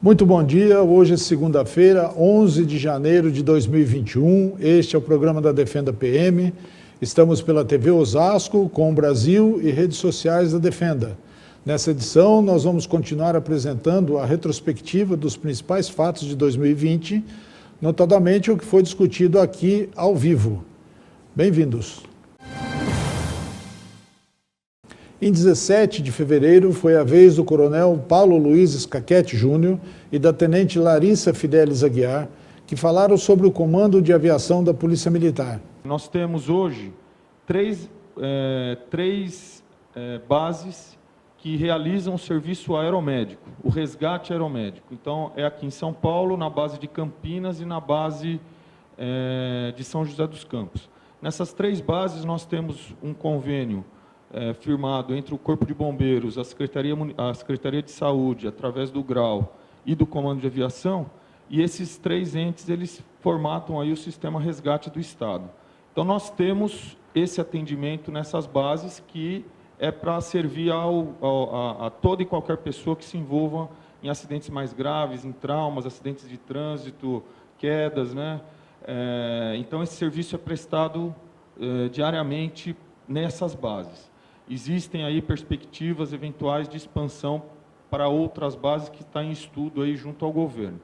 Muito bom dia, hoje é segunda-feira, 11 de janeiro de 2021, este é o programa da Defenda PM, estamos pela TV Osasco, com o Brasil e redes sociais da Defenda. Nessa edição, nós vamos continuar apresentando a retrospectiva dos principais fatos de 2020, notadamente o que foi discutido aqui ao vivo. Bem-vindos! Em 17 de fevereiro, foi a vez do coronel Paulo Luiz Scachetti Júnior e da tenente Larissa Fidelis Aguiar, que falaram sobre o comando de aviação da Polícia Militar. Nós temos hoje três bases que realizam o serviço aeromédico, o resgate aeromédico. Então, é aqui em São Paulo, na base de Campinas e na base de São José dos Campos. Nessas três bases, nós temos um convênio firmado entre o Corpo de Bombeiros, a Secretaria de Saúde, através do GRAU e do Comando de Aviação, e esses três entes, eles formatam aí o sistema resgate do Estado. Então, nós temos esse atendimento nessas bases que é para servir a toda e qualquer pessoa que se envolva em acidentes mais graves, em traumas, acidentes de trânsito, quedas, né? Então, esse serviço é prestado diariamente nessas bases. Existem aí perspectivas eventuais de expansão para outras bases que está em estudo aí junto ao governo.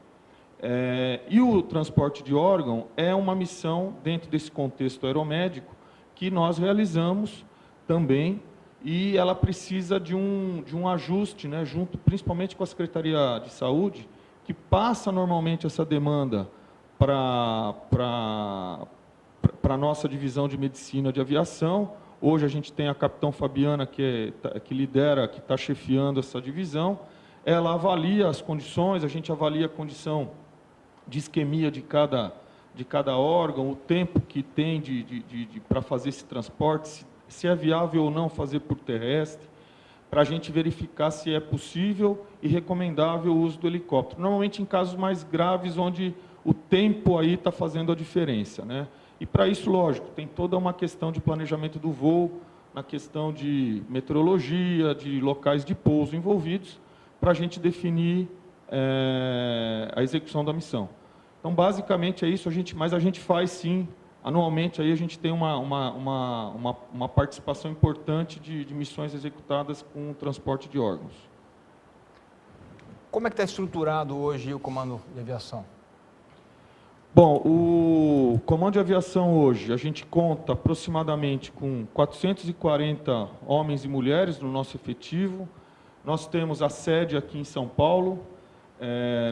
E o transporte de órgão é uma missão dentro desse contexto aeromédico que nós realizamos também, e ela precisa de um ajuste, né, junto principalmente com a Secretaria de Saúde, que passa normalmente essa demanda para a nossa divisão de medicina de aviação. Hoje a gente tem a capitã Fabiana, que lidera, que está chefiando essa divisão. Ela avalia as condições, a gente avalia a condição de isquemia de cada órgão, o tempo que tem para fazer esse transporte, se é viável ou não fazer por terrestre, para a gente verificar se é possível e recomendável o uso do helicóptero. Normalmente em casos mais graves, onde o tempo aí está fazendo a diferença, né? E para isso, lógico, tem toda uma questão de planejamento do voo, na questão de meteorologia, de locais de pouso envolvidos, para a gente definir a execução da missão. Então, basicamente é isso, mas a gente faz sim, anualmente aí a gente tem uma participação importante de missões executadas com o transporte de órgãos. Como é que está estruturado hoje o Comando de Aviação? Bom, o Comando de Aviação hoje, a gente conta aproximadamente com 440 homens e mulheres no nosso efetivo. Nós temos a sede aqui em São Paulo,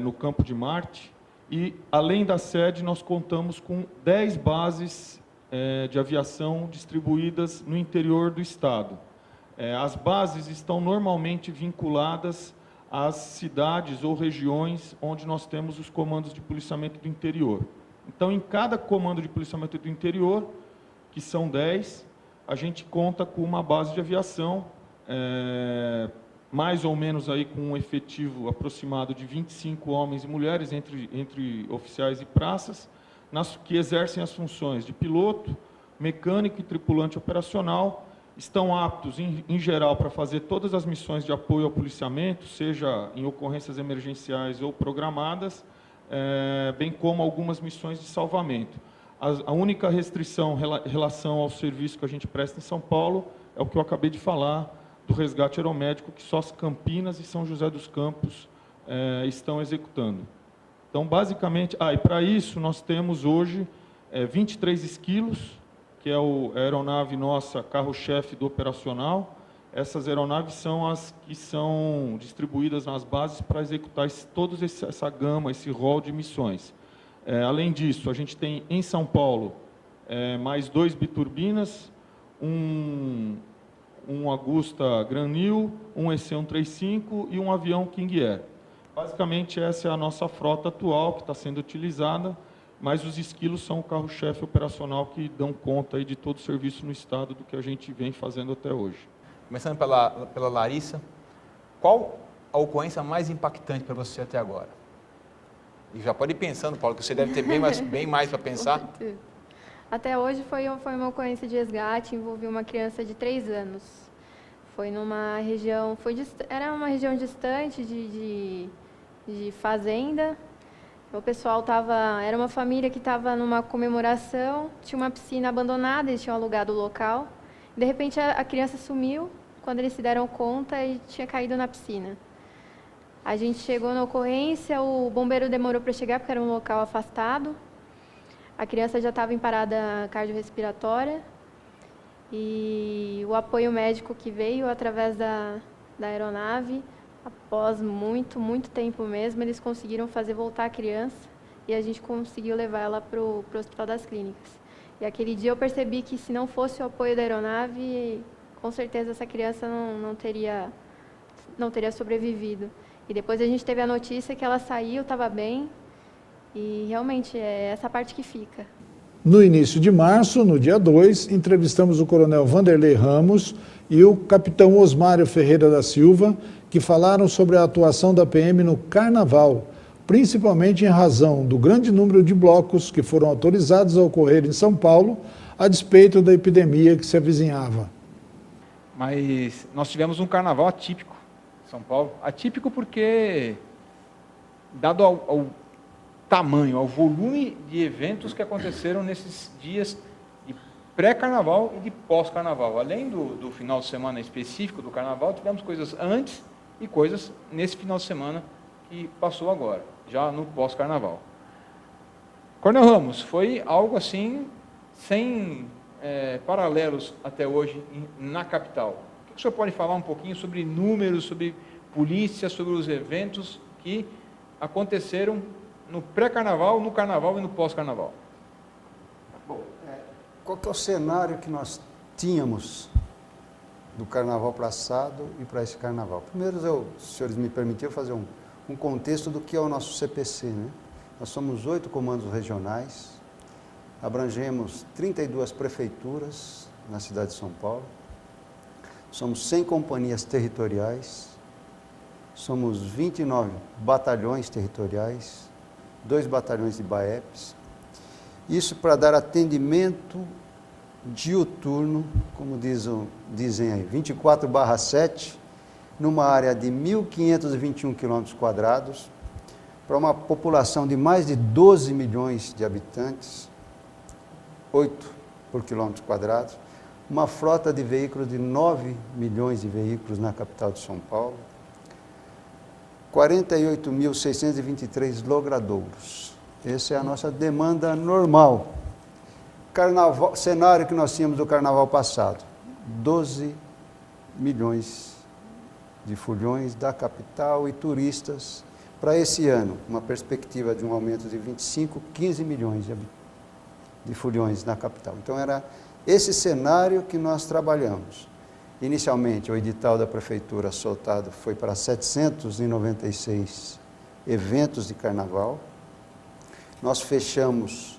no Campo de Marte, e além da sede nós contamos com 10 bases de aviação distribuídas no interior do estado. As bases estão normalmente vinculadas às cidades ou regiões onde nós temos os comandos de policiamento do interior. Então, em cada comando de policiamento do interior, que são 10, a gente conta com uma base de aviação, mais ou menos aí com um efetivo aproximado de 25 homens e mulheres, entre oficiais e praças, que exercem as funções de piloto, mecânico e tripulante operacional. Estão aptos, em geral, para fazer todas as missões de apoio ao policiamento, seja em ocorrências emergenciais ou programadas, bem como algumas missões de salvamento. A única restrição em relação ao serviço que a gente presta em São Paulo é o que eu acabei de falar, do resgate aeromédico, que só Campinas e São José dos Campos estão executando. Então, basicamente, e para isso nós temos hoje 23 esquilos, que é a aeronave nossa, carro-chefe do operacional. Essas aeronaves são as que são distribuídas nas bases para executar toda essa gama, esse rol de missões. Além disso, a gente tem em São Paulo mais 2 biturbinas, um Agusta Granil, um EC-135 e um avião King Air. Basicamente, essa é a nossa frota atual que está sendo utilizada, mas os esquilos são o carro-chefe operacional que dão conta aí de todo o serviço no estado do que a gente vem fazendo até hoje. Começando pela Larissa, qual a ocorrência mais impactante para você até agora? E já pode ir pensando, Paulo, que você deve ter bem mais para pensar. Até hoje foi uma ocorrência de resgate, envolveu uma criança de 3 anos. Foi numa região, era uma região distante de fazenda. O pessoal era uma família que estava numa comemoração, tinha uma piscina abandonada, eles tinham alugado o local. De repente a criança sumiu, quando eles se deram conta e tinha caído na piscina. A gente chegou na ocorrência, o bombeiro demorou para chegar porque era um local afastado. A criança já estava em parada cardiorrespiratória e o apoio médico que veio através da aeronave, após muito tempo mesmo, eles conseguiram fazer voltar a criança e a gente conseguiu levar ela para o Hospital das Clínicas. E aquele dia eu percebi que se não fosse o apoio da aeronave, com certeza essa criança não teria sobrevivido. E depois a gente teve a notícia que ela saiu, estava bem, e realmente é essa parte que fica. No início de março, no dia 2, entrevistamos o coronel Vanderlei Ramos e o capitão Osmário Ferreira da Silva, que falaram sobre a atuação da PM no Carnaval, principalmente em razão do grande número de blocos que foram autorizados a ocorrer em São Paulo, a despeito da epidemia que se avizinhava. Mas nós tivemos um carnaval atípico em São Paulo. Atípico porque, dado ao tamanho, ao volume de eventos que aconteceram nesses dias de pré-carnaval e de pós-carnaval. Além do final de semana específico do carnaval, tivemos coisas antes e coisas nesse final de semana que passou agora, já no pós-carnaval. Coronel Ramos, foi algo assim, sem paralelos até hoje na capital. O que o senhor pode falar um pouquinho sobre números, sobre polícia, sobre os eventos que aconteceram no pré-carnaval, no carnaval e no pós-carnaval? Bom, qual que é o cenário que nós tínhamos do carnaval passado e para esse carnaval? Primeiro, se os senhores me permitirem fazer um contexto do que é o nosso CPC, né? Nós somos 8 comandos regionais, abrangemos 32 prefeituras na cidade de São Paulo, somos 100 companhias territoriais, somos 29 batalhões territoriais, 2 batalhões de BAEPs, isso para dar atendimento diuturno, como dizem aí, 24/7, numa área de 1.521 km², para uma população de mais de 12 milhões de habitantes, 8 por km², uma frota de veículos de 9 milhões de veículos na capital de São Paulo, 48.623 logradouros. Essa é a nossa demanda normal. Carnaval, cenário que nós tínhamos do carnaval passado, 12 milhões de foliões da capital e turistas. Para esse ano, uma perspectiva de um aumento de 15 milhões de foliões na capital. Então, era esse cenário que nós trabalhamos. Inicialmente, o edital da prefeitura soltado foi para 796 eventos de carnaval. Nós fechamos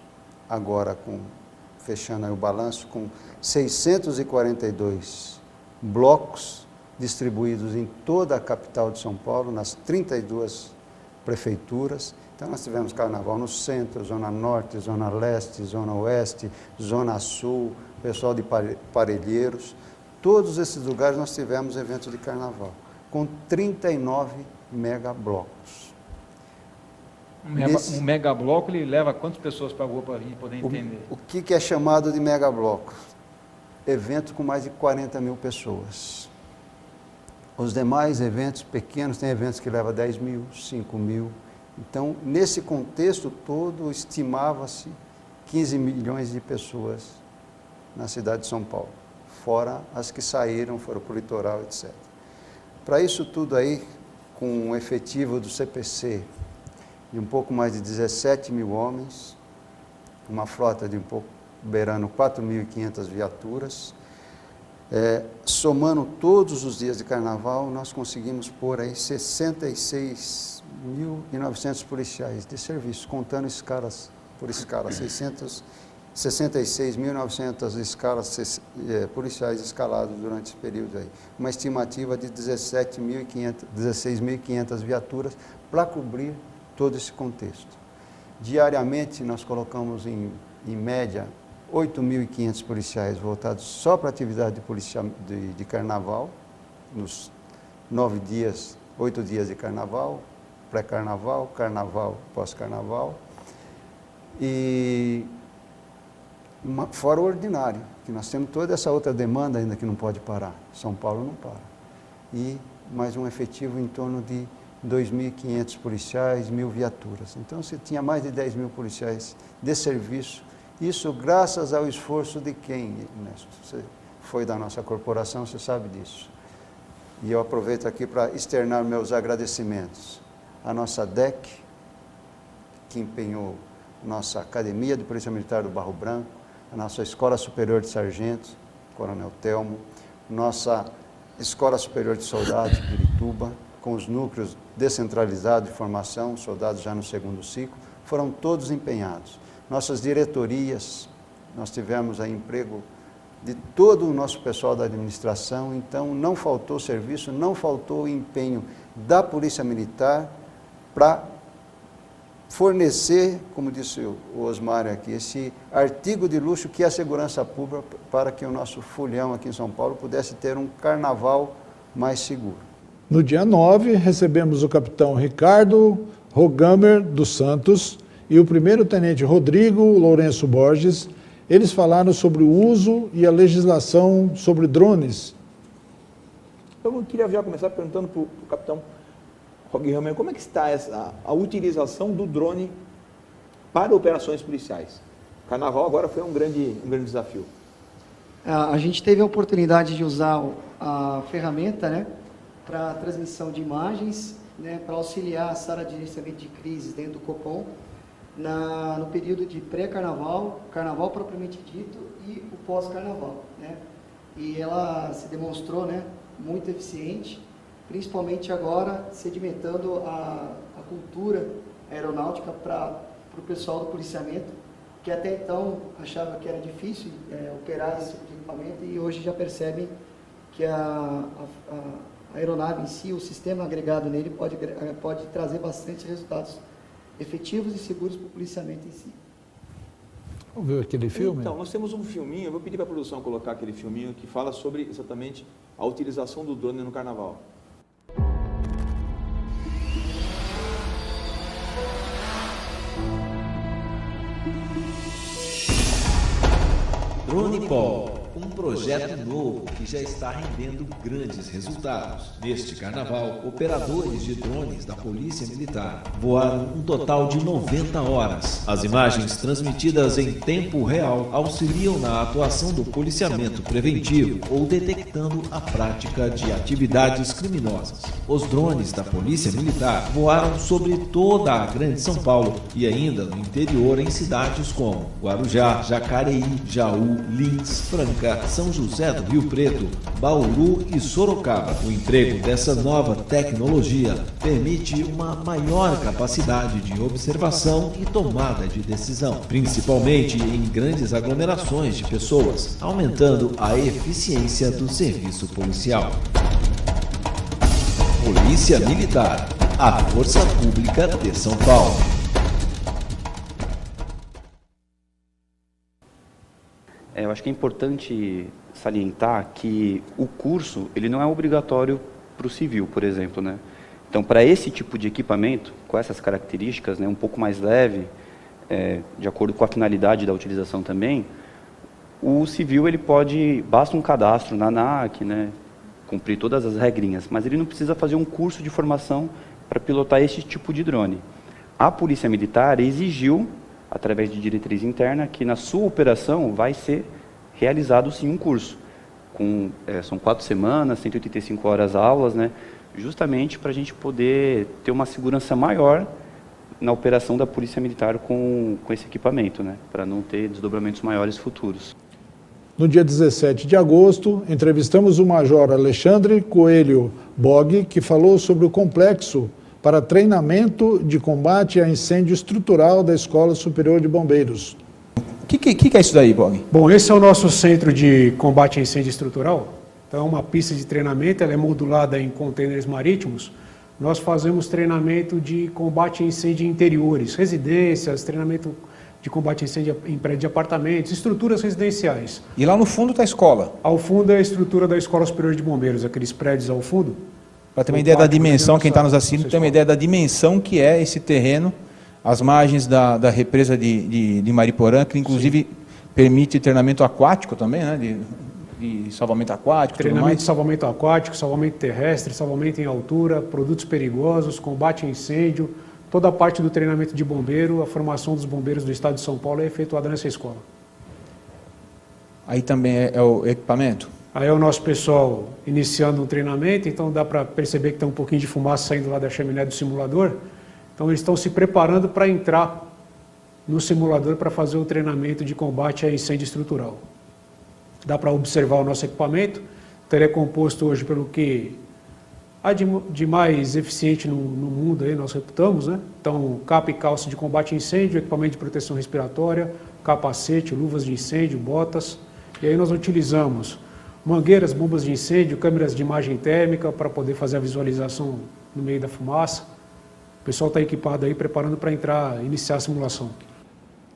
agora, fechando aí o balanço, com 642 blocos distribuídos em toda a capital de São Paulo, nas 32 prefeituras. Então, nós tivemos carnaval no centro, zona norte, zona leste, zona oeste, zona sul, pessoal de Parelheiros. Todos esses lugares nós tivemos eventos de carnaval, com 39 megablocos. Um megabloco, ele leva quantas pessoas para a rua para a gente poder entender? O que é chamado de megabloco? Evento com mais de 40 mil pessoas. Os demais eventos pequenos, tem eventos que levam 10 mil, 5 mil. Então, nesse contexto todo, estimava-se 15 milhões de pessoas na cidade de São Paulo, fora as que saíram, foram para o litoral, etc. Para isso tudo aí, com um efetivo do CPC de um pouco mais de 17 mil homens, uma frota de um pouco beirando 4.500 viaturas, somando todos os dias de carnaval, nós conseguimos pôr aí 66.900 policiais de serviço, contando escalas por escala, 66.900 policiais escalados durante esse período aí. Uma estimativa de 16.500 viaturas para cobrir todo esse contexto. Diariamente nós colocamos em média 8.500 policiais voltados só para a atividade de carnaval, nos 8 dias de carnaval, pré-carnaval, carnaval, pós-carnaval. E fora o ordinário, que nós temos toda essa outra demanda ainda que não pode parar. São Paulo não para. E mais um efetivo em torno de 2.500 policiais, 1.000 viaturas. Então, você tinha mais de 10.000 policiais de serviço. Isso graças ao esforço de quem, Ernesto? Você foi da nossa corporação, você sabe disso. E eu aproveito aqui para externar meus agradecimentos à nossa DEC, que empenhou nossa Academia de Polícia Militar do Barro Branco, a nossa Escola Superior de Sargentos, Coronel Telmo, nossa Escola Superior de Soldados, Pirituba, com os núcleos descentralizados de formação, soldados já no segundo ciclo, foram todos empenhados. Nossas diretorias, nós tivemos aí emprego de todo o nosso pessoal da administração, então não faltou serviço, não faltou empenho da Polícia Militar para fornecer, como disse o Osmário aqui, esse artigo de luxo que é a segurança pública para que o nosso fulhão aqui em São Paulo pudesse ter um carnaval mais seguro. No dia 9, recebemos o capitão Ricardo Rogamer dos Santos e o primeiro-tenente Rodrigo Lourenço Borges. Eles falaram sobre o uso e a legislação sobre drones. Eu queria já começar perguntando para o capitão Rogamer, como é que está a utilização do drone para operações policiais? O Carnaval agora foi um grande desafio. A gente teve a oportunidade de usar a ferramenta, né, para transmissão de imagens, né, para auxiliar a sala de gerenciamento de crises dentro do Copom, no período de pré-carnaval, carnaval propriamente dito e o pós-carnaval, né? E ela se demonstrou, né, muito eficiente, principalmente agora sedimentando a cultura aeronáutica para o pessoal do policiamento, que até então achava que era difícil operar esse tipo de equipamento e hoje já percebem que a aeronave em si, o sistema agregado nele pode trazer bastante resultados efetivos e seguros para o policiamento em si. Vamos ver aquele filme? Então, nós temos um filminho, eu vou pedir para a produção colocar aquele filminho que fala sobre exatamente a utilização do drone no Carnaval. DronePol, um projeto novo que já está rendendo grandes resultados. Neste carnaval, operadores de drones da Polícia Militar voaram um total de 90 horas. As imagens transmitidas em tempo real auxiliam na atuação do policiamento preventivo ou detectando a prática de atividades criminosas. Os drones da Polícia Militar voaram sobre toda a Grande São Paulo e ainda no interior em cidades como Guarujá, Jacareí, Jaú, Lins, Franca, São José do Rio Preto, Bauru e Sorocaba. O emprego dessa nova tecnologia permite uma maior capacidade de observação e tomada de decisão, principalmente em grandes aglomerações de pessoas, aumentando a eficiência do serviço policial. Polícia Militar, a força pública de São Paulo. Eu acho que é importante salientar que o curso ele não é obrigatório para o civil, por exemplo, né? Então, para esse tipo de equipamento, com essas características, né, um pouco mais leve, de acordo com a finalidade da utilização também, o civil ele basta um cadastro na ANAC, né, cumprir todas as regrinhas, mas ele não precisa fazer um curso de formação para pilotar esse tipo de drone. A Polícia Militar exigiu, através de diretriz interna, que na sua operação vai ser realizado sim um curso. São 4 semanas, 185 horas aulas, né, justamente para a gente poder ter uma segurança maior na operação da Polícia Militar com esse equipamento, né, para não ter desdobramentos maiores futuros. No dia 17 de agosto, entrevistamos o Major Alexandre Coelho Bog, que falou sobre o complexo para treinamento de combate a incêndio estrutural da Escola Superior de Bombeiros. O que é isso daí, Bog? Bom, esse é o nosso centro de combate a incêndio estrutural. Então, é uma pista de treinamento, ela é modulada em contêineres marítimos. Nós fazemos treinamento de combate a incêndio em interiores, residências, treinamento de combate a incêndio em prédios de apartamentos, estruturas residenciais. E lá no fundo está a escola? Ao fundo é a estrutura da Escola Superior de Bombeiros, aqueles prédios ao fundo. Para ter uma ideia da dimensão, quem está nos assistindo tem uma ideia da dimensão que é esse terreno, as margens da represa de Mariporã, que inclusive permite treinamento aquático também, né? De salvamento aquático, Treinamento de salvamento aquático, salvamento terrestre, salvamento em altura, produtos perigosos, combate a incêndio, toda a parte do treinamento de bombeiro, a formação dos bombeiros do estado de São Paulo é efetuada nessa escola. Aí também é o equipamento? Aí é o nosso pessoal iniciando um treinamento, então dá para perceber que tem um pouquinho de fumaça saindo lá da chaminé do simulador. Então eles estão se preparando para entrar no simulador para fazer o treinamento de combate a incêndio estrutural. Dá para observar o nosso equipamento, ele é composto hoje pelo que há de mais eficiente no mundo, aí nós reputamos, né? Então, capa e calça de combate a incêndio, equipamento de proteção respiratória, capacete, luvas de incêndio, botas. E aí nós utilizamos mangueiras, bombas de incêndio, câmeras de imagem térmica para poder fazer a visualização no meio da fumaça. O pessoal está equipado aí, preparando para iniciar a simulação.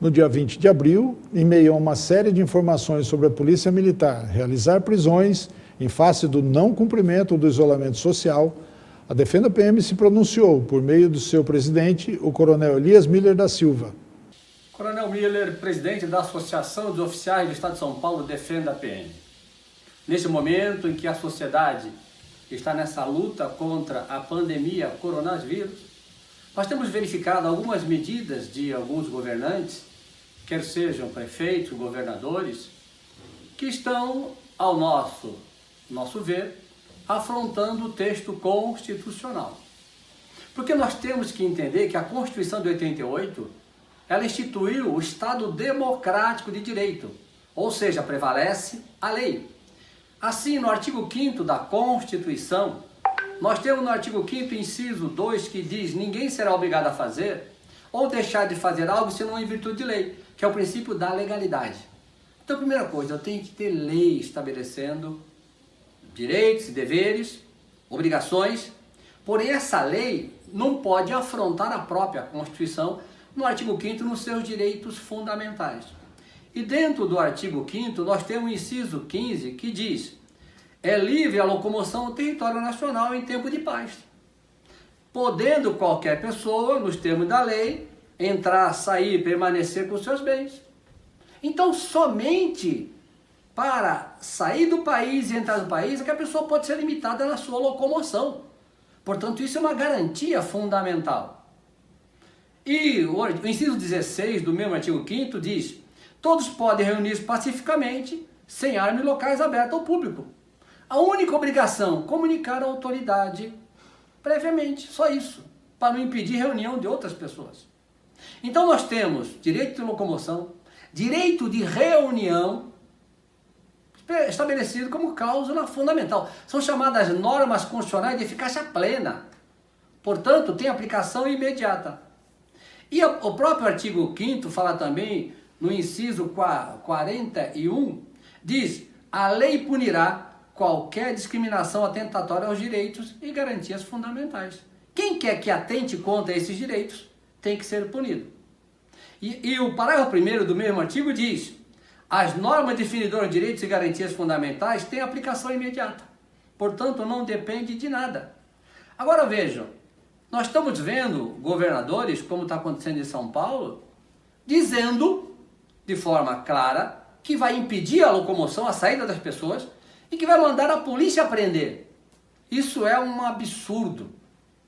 No dia 20 de abril, em meio a uma série de informações sobre a Polícia Militar realizar prisões em face do não cumprimento do isolamento social, a Defenda PM se pronunciou por meio do seu presidente, o Coronel Elias Miller da Silva. Coronel Miller, presidente da Associação dos Oficiais do Estado de São Paulo, Defenda PM. Neste momento em que a sociedade está nessa luta contra a pandemia coronavírus, nós temos verificado algumas medidas de alguns governantes, quer sejam prefeitos, governadores, que estão, ao nosso ver, afrontando o texto constitucional. Porque nós temos que entender que a Constituição de 88, ela instituiu o Estado democrático de direito, ou seja, prevalece a lei. Assim, no artigo 5º da Constituição, nós temos no artigo 5º, inciso 2, que diz: ninguém será obrigado a fazer ou deixar de fazer algo senão em virtude de lei, que é o princípio da legalidade. Então, primeira coisa, eu tenho que ter lei estabelecendo direitos e deveres, obrigações, porém essa lei não pode afrontar a própria Constituição no artigo 5º nos seus direitos fundamentais. E dentro do artigo 5º nós temos o inciso 15 que diz: é livre a locomoção no território nacional em tempo de paz, podendo qualquer pessoa, nos termos da lei, entrar, sair, permanecer com seus bens. Então, somente para sair do país e entrar no país é que a pessoa pode ser limitada na sua locomoção. Portanto, isso é uma garantia fundamental. E o inciso 16 do mesmo artigo 5º diz: todos podem reunir-se pacificamente, sem arma em locais abertos ao público. A única obrigação, comunicar à autoridade previamente, só isso, para não impedir reunião de outras pessoas. Então nós temos direito de locomoção, direito de reunião, estabelecido como cláusula fundamental. São chamadas normas constitucionais de eficácia plena, portanto tem aplicação imediata. E o próprio artigo 5º fala também, no inciso 41, diz: a lei punirá qualquer discriminação atentatória aos direitos e garantias fundamentais. Quem quer que atente contra esses direitos tem que ser punido. E o parágrafo 1º do mesmo artigo diz: as normas definidoras de direitos e garantias fundamentais têm aplicação imediata. Portanto, não depende de nada. Agora vejam, nós estamos vendo governadores, como está acontecendo em São Paulo, dizendo de forma clara que vai impedir a locomoção, a saída das pessoas, e que vai mandar a polícia prender. Isso é um absurdo.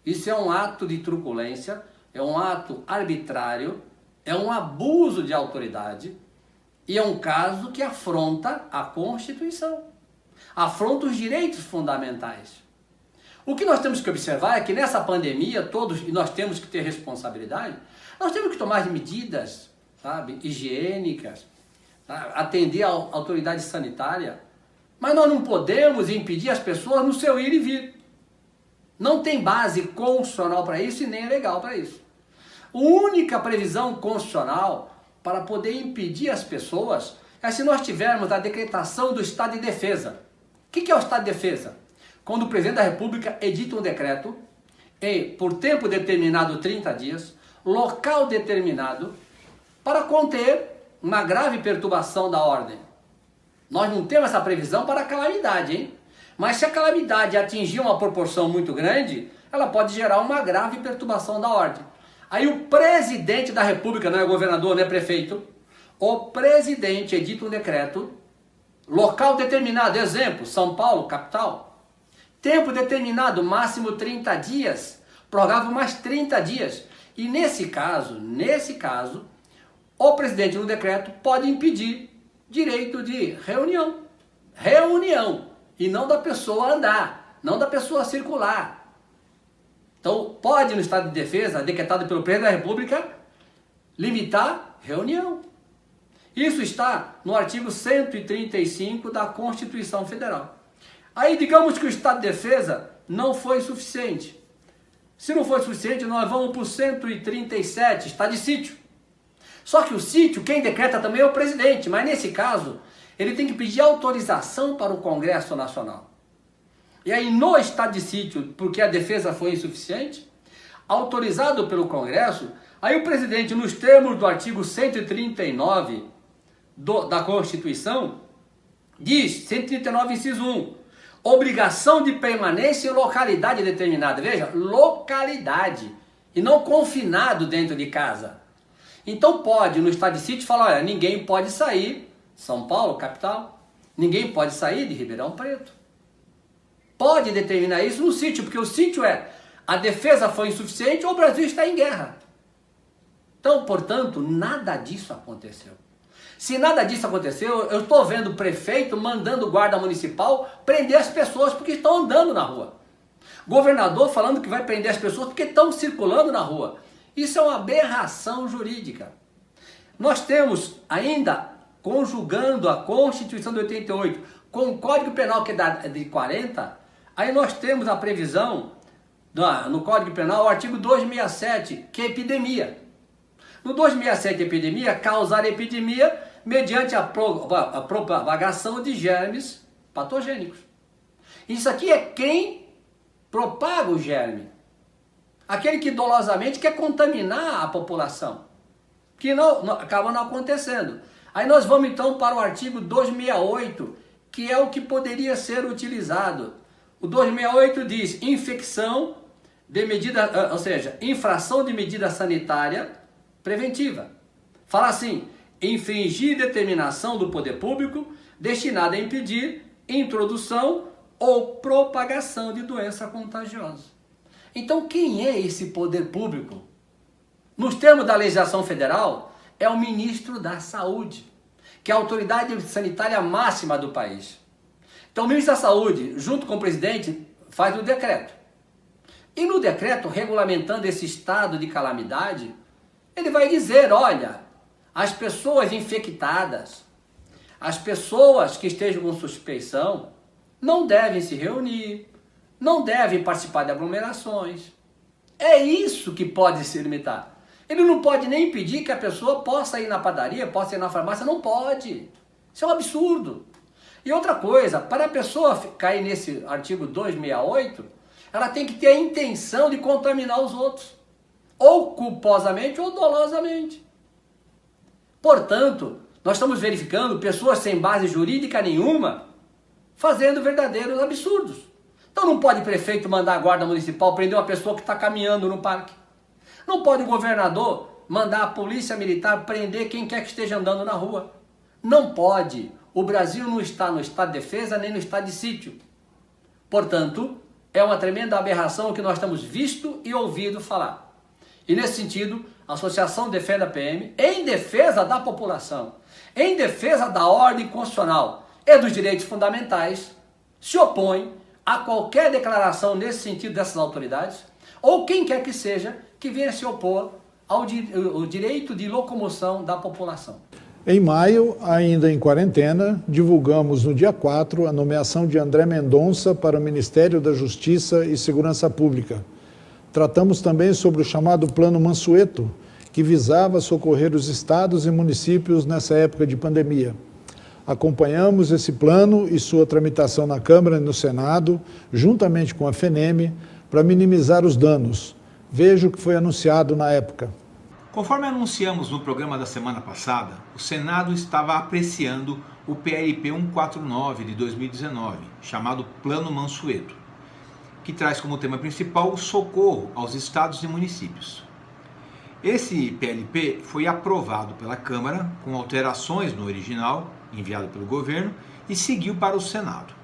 Isso é um ato de truculência, é um ato arbitrário, é um abuso de autoridade e é um caso que afronta a Constituição, afronta os direitos fundamentais. O que nós temos que observar é que nessa pandemia, todos, e nós temos que ter responsabilidade, nós temos que tomar medidas, sabe, higiênicas, atender a autoridade sanitária, mas nós não podemos impedir as pessoas no seu ir e vir. Não tem base constitucional para isso e nem legal para isso. A única previsão constitucional para poder impedir as pessoas é se nós tivermos a decretação do estado de defesa. O que é o estado de defesa? Quando o presidente da República edita um decreto e, por tempo determinado, 30 dias, local determinado, para conter uma grave perturbação da ordem. Nós não temos essa previsão para a calamidade, hein? Mas se a calamidade atingir uma proporção muito grande, ela pode gerar uma grave perturbação da ordem. Aí o presidente da República, não é governador, não é prefeito, o presidente edita um decreto, local determinado, exemplo, São Paulo, capital, tempo determinado, máximo 30 dias, prorrogável mais 30 dias. E nesse caso, o presidente no decreto pode impedir direito de reunião, e não da pessoa andar, não da pessoa circular. Então, pode, no estado de defesa, decretado pelo presidente da República, limitar reunião. Isso está no artigo 135 da Constituição Federal. Aí, digamos que o estado de defesa não foi suficiente. Se não for suficiente, nós vamos para o 137, estado de sítio. Só que o sítio, quem decreta também é o presidente, mas nesse caso, ele tem que pedir autorização para o Congresso Nacional. E aí, no estado de sítio, porque a defesa foi insuficiente, autorizado pelo Congresso, aí o presidente, nos termos do artigo 139 da Constituição, diz, 139, inciso 1, obrigação de permanência em localidade determinada. Veja, localidade, e não confinado dentro de casa. Então pode, no estado de sítio, falar, olha, ninguém pode sair, São Paulo, capital, ninguém pode sair de Ribeirão Preto. Pode determinar isso no sítio, porque o sítio a defesa foi insuficiente ou o Brasil está em guerra. Então, portanto, nada disso aconteceu. Se nada disso aconteceu, eu estou vendo o prefeito mandando guarda municipal prender as pessoas porque estão andando na rua. Governador falando que vai prender as pessoas porque estão circulando na rua. Isso é uma aberração jurídica. Nós temos ainda, conjugando a Constituição de 88 com o Código Penal, que é de 40, aí nós temos a previsão, no Código Penal, o artigo 267, que é epidemia. No 267, epidemia, causar epidemia mediante a propagação de germes patogênicos. Isso aqui é quem propaga o germe. Aquele que dolosamente quer contaminar a população. Que acaba não acontecendo. Aí nós vamos então para o artigo 268, que é o que poderia ser utilizado. O 268 diz infecção de medida, ou seja, infração de medida sanitária preventiva. Fala assim, infringir determinação do poder público destinada a impedir introdução ou propagação de doença contagiosa. Então, quem é esse poder público? Nos termos da legislação federal, é o ministro da Saúde, que é a autoridade sanitária máxima do país. Então, o ministro da Saúde, junto com o presidente, faz o decreto. E no decreto, regulamentando esse estado de calamidade, ele vai dizer, olha, as pessoas infectadas, as pessoas que estejam com suspeição, não devem se reunir, não devem participar de aglomerações. É isso que pode se limitar. Ele não pode nem impedir que a pessoa possa ir na padaria, possa ir na farmácia, não pode. Isso é um absurdo. E outra coisa, para a pessoa cair nesse artigo 268, ela tem que ter a intenção de contaminar os outros, ou culposamente ou dolosamente. Portanto, nós estamos verificando pessoas sem base jurídica nenhuma fazendo verdadeiros absurdos. Então não pode prefeito mandar a guarda municipal prender uma pessoa que está caminhando no parque. Não pode o governador mandar a polícia militar prender quem quer que esteja andando na rua. Não pode. O Brasil não está no estado de defesa nem no estado de sítio. Portanto, é uma tremenda aberração que nós estamos visto e ouvido falar. E nesse sentido, a Associação Defenda a PM, em defesa da população, em defesa da ordem constitucional e dos direitos fundamentais, se opõe a qualquer declaração nesse sentido dessas autoridades, ou quem quer que seja, que venha se opor ao direito de locomoção da população. Em maio, ainda em quarentena, divulgamos no dia 4 a nomeação de André Mendonça para o Ministério da Justiça e Segurança Pública. Tratamos também sobre o chamado Plano Mansueto, que visava socorrer os estados e municípios nessa época de pandemia. Acompanhamos esse plano e sua tramitação na Câmara e no Senado, juntamente com a FENEME, para minimizar os danos. Veja o que foi anunciado na época. Conforme anunciamos no programa da semana passada, o Senado estava apreciando o PLP 149 de 2019, chamado Plano Mansueto, que traz como tema principal o socorro aos estados e municípios. Esse PLP foi aprovado pela Câmara com alterações no original, enviado pelo governo, e seguiu para o Senado.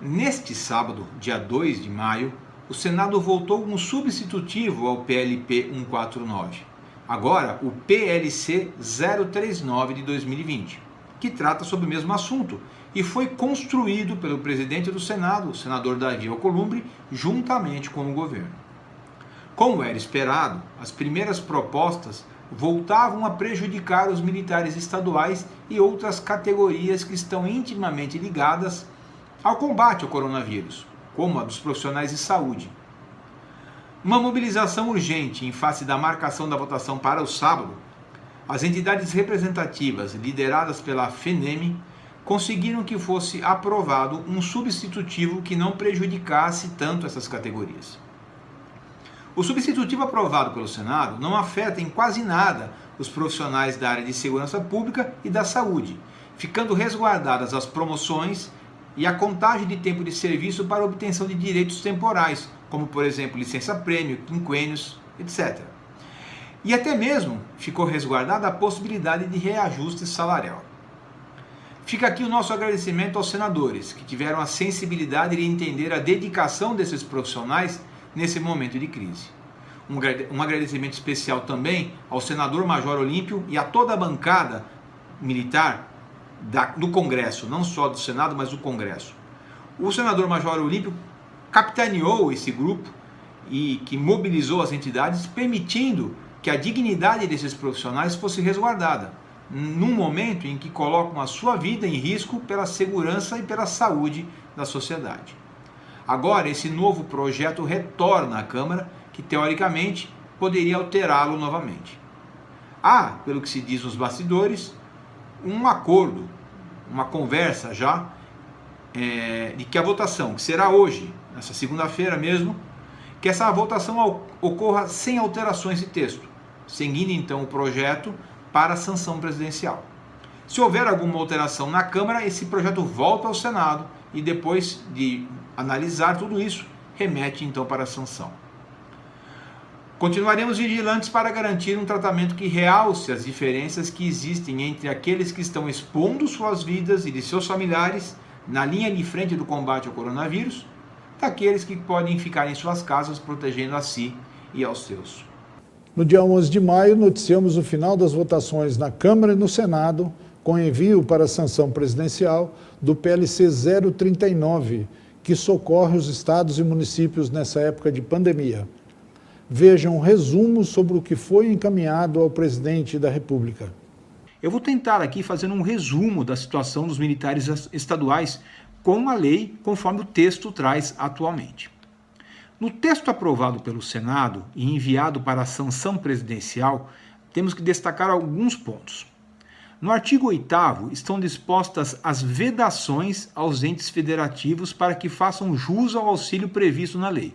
Neste sábado, dia 2 de maio, o Senado votou um substitutivo ao PLP 149, agora o PLC 039 de 2020, que trata sobre o mesmo assunto e foi construído pelo presidente do Senado, o senador Davi Alcolumbre, juntamente com o governo. Como era esperado, as primeiras propostas voltavam a prejudicar os militares estaduais e outras categorias que estão intimamente ligadas ao combate ao coronavírus, como a dos profissionais de saúde. Uma mobilização urgente em face da marcação da votação para o sábado, as entidades representativas lideradas pela FENEM conseguiram que fosse aprovado um substitutivo que não prejudicasse tanto essas categorias. O substitutivo aprovado pelo Senado não afeta em quase nada os profissionais da área de segurança pública e da saúde, ficando resguardadas as promoções e a contagem de tempo de serviço para obtenção de direitos temporais, como por exemplo licença-prêmio, quinquênios, etc. E até mesmo ficou resguardada a possibilidade de reajuste salarial. Fica aqui o nosso agradecimento aos senadores, que tiveram a sensibilidade de entender a dedicação desses profissionais nesse momento de crise. Um agradecimento especial também ao senador Major Olímpio e a toda a bancada militar do Congresso, não só do Senado, mas do Congresso. O senador Major Olímpio capitaneou esse grupo e que mobilizou as entidades, permitindo que a dignidade desses profissionais fosse resguardada, num momento em que colocam a sua vida em risco pela segurança e pela saúde da sociedade. Agora, esse novo projeto retorna à Câmara, que teoricamente poderia alterá-lo novamente. Há, pelo que se diz nos bastidores, um acordo, uma conversa já, de que a votação, que será hoje, nessa segunda-feira mesmo, que essa votação ocorra sem alterações de texto, seguindo então o projeto para a sanção presidencial. Se houver alguma alteração na Câmara, esse projeto volta ao Senado e depois de analisar tudo isso, remete então para a sanção. Continuaremos vigilantes para garantir um tratamento que realce as diferenças que existem entre aqueles que estão expondo suas vidas e de seus familiares na linha de frente do combate ao coronavírus, daqueles que podem ficar em suas casas protegendo a si e aos seus. No dia 11 de maio, noticiamos o final das votações na Câmara e no Senado, com envio para a sanção presidencial do PLC 039, que socorre os estados e municípios nessa época de pandemia. Vejam um resumo sobre o que foi encaminhado ao presidente da República. Eu vou tentar aqui fazer um resumo da situação dos militares estaduais com a lei conforme o texto traz atualmente. No texto aprovado pelo Senado e enviado para a sanção presidencial, temos que destacar alguns pontos. No artigo 8º estão dispostas as vedações aos entes federativos para que façam jus ao auxílio previsto na lei.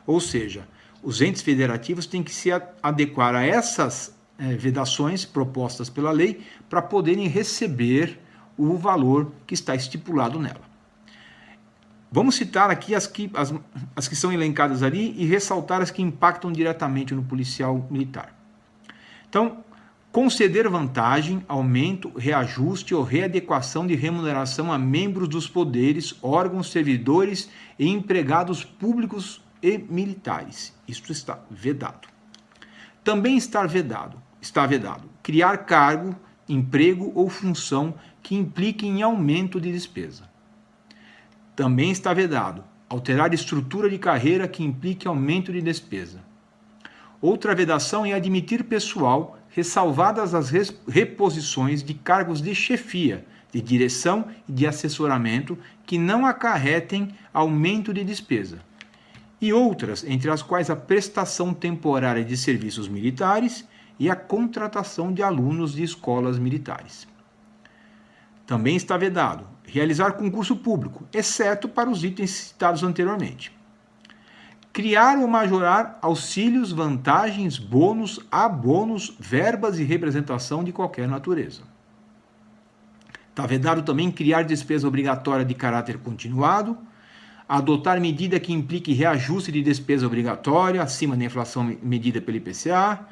Ou seja, os entes federativos têm que se adequar a essas vedações propostas pela lei para poderem receber o valor que está estipulado nela. Vamos citar aqui as que são elencadas ali e ressaltar as que impactam diretamente no policial militar. Então, conceder vantagem, aumento, reajuste ou readequação de remuneração a membros dos poderes, órgãos, servidores e empregados públicos e militares. Isto está vedado. Também está vedado criar cargo, emprego ou função que impliquem em aumento de despesa. Também está vedado alterar estrutura de carreira que implique aumento de despesa. Outra vedação é admitir pessoal, ressalvadas as reposições de cargos de chefia, de direção e de assessoramento que não acarretem aumento de despesa. E outras, entre as quais a prestação temporária de serviços militares e a contratação de alunos de escolas militares. Também está vedado realizar concurso público, exceto para os itens citados anteriormente. criar ou majorar auxílios, vantagens, bônus, abonos, verbas e representação de qualquer natureza. Está vedado também criar despesa obrigatória de caráter continuado, adotar medida que implique reajuste de despesa obrigatória acima da inflação medida pelo IPCA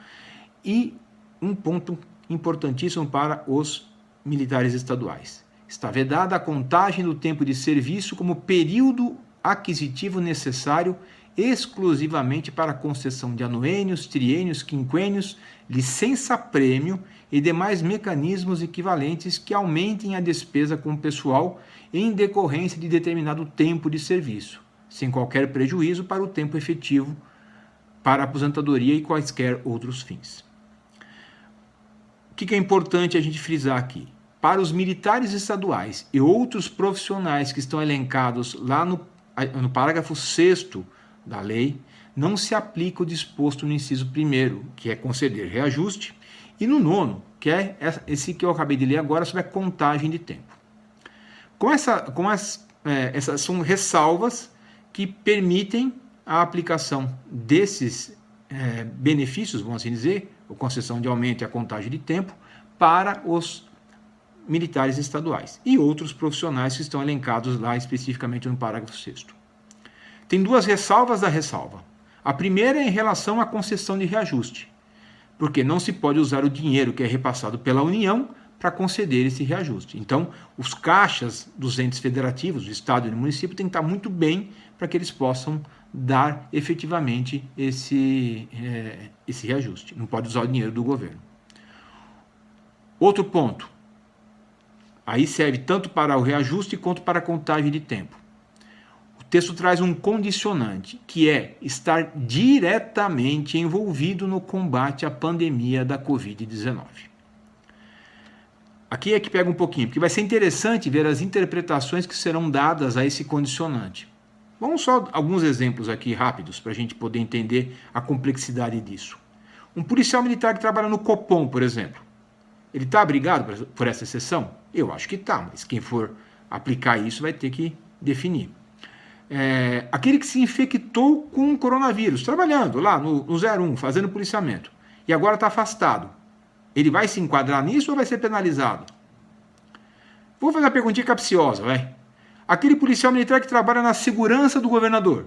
e um ponto importantíssimo para os militares estaduais. Está vedada a contagem do tempo de serviço como período aquisitivo necessário exclusivamente para a concessão de anuênios, triênios, quinquênios, licença-prêmio e demais mecanismos equivalentes que aumentem a despesa com o pessoal em decorrência de determinado tempo de serviço, sem qualquer prejuízo para o tempo efetivo para a aposentadoria e quaisquer outros fins. O que é importante a gente frisar aqui? Para os militares estaduais e outros profissionais que estão elencados lá no parágrafo 6º da lei, não se aplica o disposto no inciso 1º, que é conceder reajuste, e no 9º, que é esse que eu acabei de ler agora, sobre a contagem de tempo. Essas são ressalvas que permitem a aplicação desses benefícios, vamos assim dizer, a concessão de aumento e a contagem de tempo, para os militares estaduais e outros profissionais que estão elencados lá especificamente no parágrafo 6º. Tem duas ressalvas da ressalva. A primeira é em relação à concessão de reajuste, porque não se pode usar o dinheiro que é repassado pela União para conceder esse reajuste. Então, os caixas dos entes federativos, do Estado e do município, têm que estar muito bem para que eles possam dar efetivamente esse reajuste. Não pode usar o dinheiro do governo. Outro ponto. Aí serve tanto para o reajuste quanto para a contagem de tempo. O texto traz um condicionante, que é estar diretamente envolvido no combate à pandemia da Covid-19. Aqui é que pega um pouquinho, porque vai ser interessante ver as interpretações que serão dadas a esse condicionante. Vamos só alguns exemplos aqui rápidos para a gente poder entender a complexidade disso. Um policial militar que trabalha no Copom, por exemplo, ele está abrigado por essa exceção? Eu acho que está, mas quem for aplicar isso vai ter que definir. Aquele que se infectou com o coronavírus, trabalhando lá no 01, fazendo policiamento, e agora está afastado, ele vai se enquadrar nisso ou vai ser penalizado? Vou fazer uma perguntinha capciosa, vai. Aquele policial militar que trabalha na segurança do governador,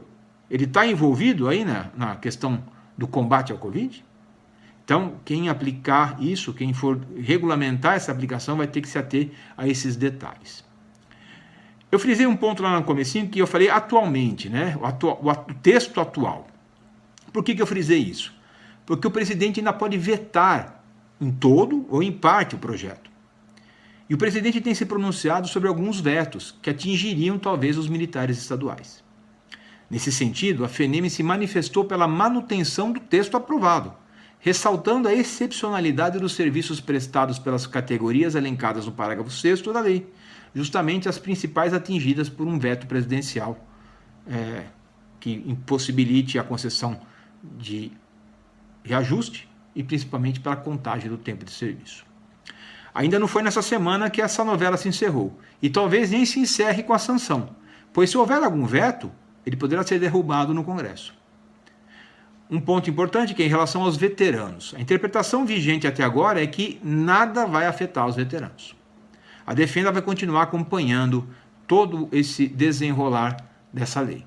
ele está envolvido aí na questão do combate ao Covid? Então, quem aplicar isso, quem for regulamentar essa aplicação, vai ter que se ater a esses detalhes. Eu frisei um ponto lá no comecinho que eu falei atualmente, né? O texto atual. Por que eu frisei isso? Porque o presidente ainda pode vetar em todo ou em parte o projeto. E o presidente tem se pronunciado sobre alguns vetos que atingiriam talvez os militares estaduais. Nesse sentido, a FENEM se manifestou pela manutenção do texto aprovado, ressaltando a excepcionalidade dos serviços prestados pelas categorias elencadas no parágrafo 6º da lei, justamente as principais atingidas por um veto presidencial que impossibilite a concessão de reajuste e principalmente pela contagem do tempo de serviço. Ainda não foi nessa semana que essa novela se encerrou, e talvez nem se encerre com a sanção, pois se houver algum veto, ele poderá ser derrubado no Congresso. Um ponto importante que é em relação aos veteranos. A interpretação vigente até agora é que nada vai afetar os veteranos. A Defenda vai continuar acompanhando todo esse desenrolar dessa lei.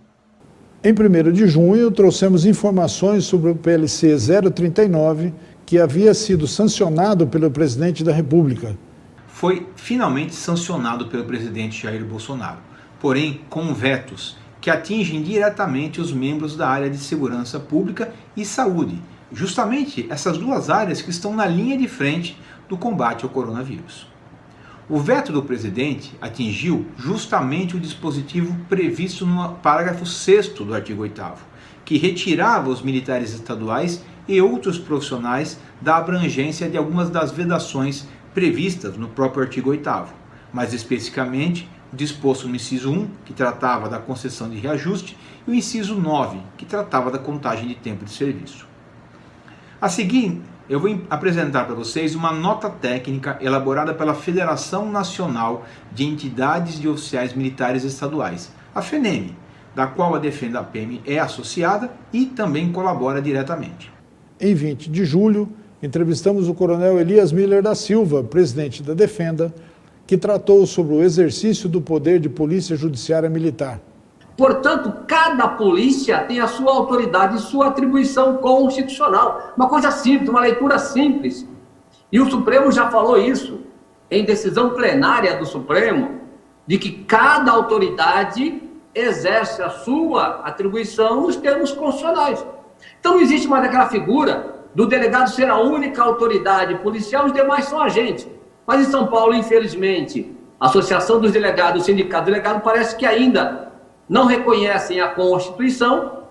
Em 1º de junho, trouxemos informações sobre o PLC 039, que havia sido sancionado pelo presidente da República. Foi finalmente sancionado pelo presidente Jair Bolsonaro, porém com vetos que atingem diretamente os membros da área de segurança pública e saúde, justamente essas duas áreas que estão na linha de frente do combate ao coronavírus. O veto do presidente atingiu justamente o dispositivo previsto no parágrafo 6º do artigo 8º, que retirava os militares estaduais e outros profissionais da abrangência de algumas das vedações previstas no próprio artigo 8º, mais especificamente o disposto no inciso 1, que tratava da concessão de reajuste, e o inciso 9, que tratava da contagem de tempo de serviço. A seguir, eu vou apresentar para vocês uma nota técnica elaborada pela Federação Nacional de Entidades de Oficiais Militares Estaduais, a FENEM, da qual a Defenda PM é associada e também colabora diretamente. Em 20 de julho, entrevistamos o coronel Elias Miller da Silva, presidente da Defenda, que tratou sobre o exercício do poder de polícia judiciária militar. Portanto, cada polícia tem a sua autoridade e sua atribuição constitucional. Uma coisa simples, uma leitura simples. E o Supremo já falou isso em decisão plenária do Supremo, de que cada autoridade exerce a sua atribuição nos termos constitucionais. Então não existe mais aquela figura do delegado ser a única autoridade policial, os demais são agentes. Mas em São Paulo, infelizmente, a Associação dos Delegados, o Sindicato do Delegado, parece que ainda não reconhecem a Constituição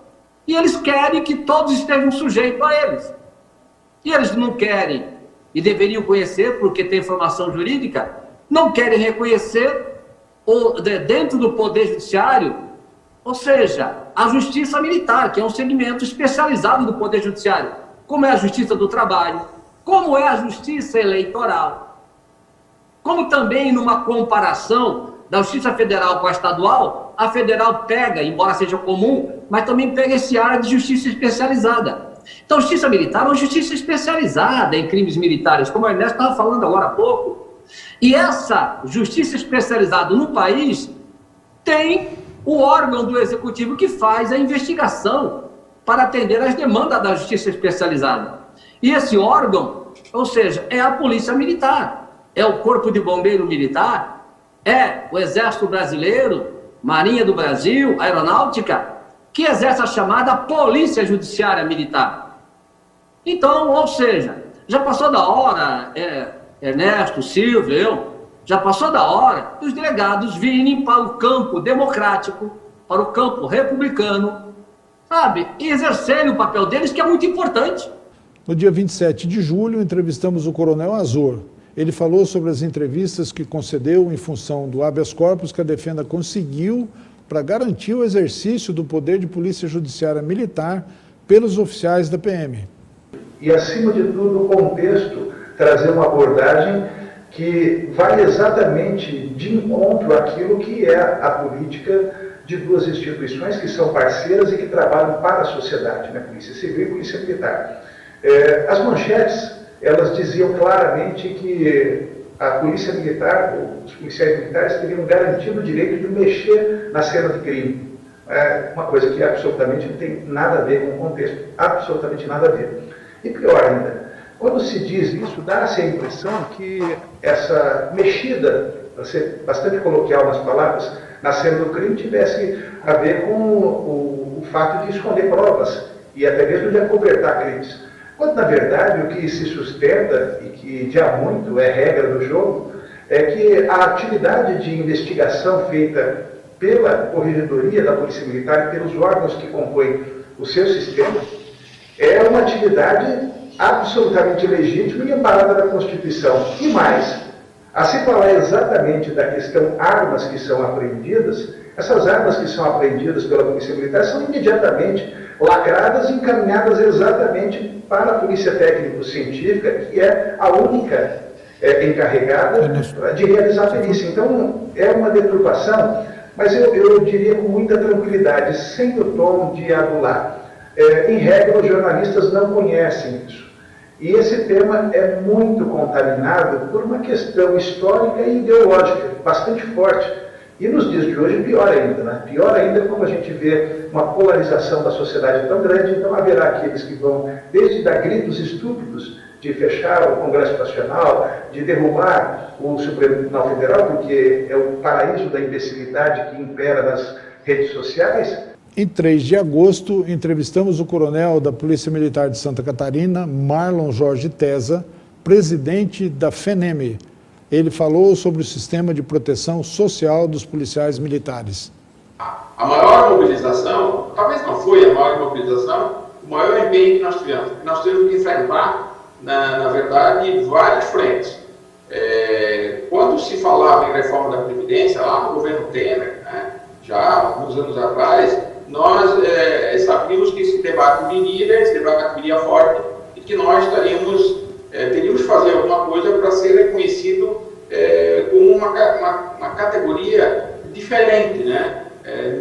e eles querem que todos estejam sujeitos a eles. E eles não querem, e deveriam conhecer, porque tem formação jurídica, não querem reconhecer dentro do Poder Judiciário, ou seja, a Justiça Militar, que é um segmento especializado do Poder Judiciário, como é a Justiça do Trabalho, como é a Justiça Eleitoral, como também numa comparação da Justiça Federal com a estadual, a federal pega, embora seja comum, mas também pega esse ar de justiça especializada. Então, a Justiça Militar é uma justiça especializada em crimes militares, como o Ernesto estava falando agora há pouco. E essa justiça especializada no país tem o órgão do Executivo que faz a investigação para atender às demandas da justiça especializada. E esse órgão, ou seja, é a Polícia Militar, é o Corpo de Bombeiro Militar, é o Exército Brasileiro, Marinha do Brasil, Aeronáutica, que exerce a chamada Polícia Judiciária Militar. Então, ou seja, já passou da hora, Ernesto, Silvio, eu, já passou da hora dos delegados virem para o campo democrático, para o campo republicano, sabe, e exercerem o papel deles, que é muito importante. No dia 27 de julho, entrevistamos o coronel Azor. Ele falou sobre as entrevistas que concedeu em função do habeas corpus que a Defenda conseguiu para garantir o exercício do poder de polícia judiciária militar pelos oficiais da PM. E, acima de tudo, o contexto, trazer uma abordagem que vai exatamente de encontro àquilo que é a política de duas instituições que são parceiras e que trabalham para a sociedade, né? Polícia Civil e Polícia Militar. As manchetes, elas diziam claramente que a Polícia Militar, os policiais militares, teriam garantido o direito de mexer na cena do crime. É uma coisa que absolutamente não tem nada a ver com o contexto, absolutamente nada a ver. E pior ainda, quando se diz isso, dá-se a impressão que essa mexida, para ser bastante coloquial nas palavras, na cena do crime tivesse a ver com o fato de esconder provas e até mesmo de acobertar crimes. Quando, na verdade, o que se sustenta, e que já muito é regra do jogo, é que a atividade de investigação feita pela Corregedoria da Polícia Militar e pelos órgãos que compõem o seu sistema é uma atividade absolutamente legítima e amparada da Constituição. E mais, a se falar exatamente da questão armas que são apreendidas, essas armas que são apreendidas pela Polícia Militar são imediatamente lacradas e encaminhadas exatamente para a Polícia Técnico-Científica, que é a única encarregada de realizar a perícia. Então, é uma deturpação, mas eu diria com muita tranquilidade, sem o tom de adular. Em regra, os jornalistas não conhecem isso. E esse tema é muito contaminado por uma questão histórica e ideológica bastante forte. E nos dias de hoje, pior ainda, né? Pior ainda quando a gente vê uma polarização da sociedade tão grande, então haverá aqueles que vão, desde dar gritos estúpidos de fechar o Congresso Nacional, de derrubar o Supremo Tribunal Federal, porque é o paraíso da imbecilidade que impera nas redes sociais. Em 3 de agosto, entrevistamos o coronel da Polícia Militar de Santa Catarina, Marlon Jorge Tesa, presidente da FENEME. Ele falou sobre o sistema de proteção social dos policiais militares. A maior mobilização, talvez não foi a maior mobilização, o maior empenho que nós tivemos. Nós tivemos que enfrentar, na verdade, várias frentes. Quando se falava em reforma da Previdência, lá no governo Temer, né, já há alguns anos atrás, nós sabíamos que esse debate viria forte e que nós teríamos que fazer alguma coisa para ser reconhecido como uma categoria diferente, né?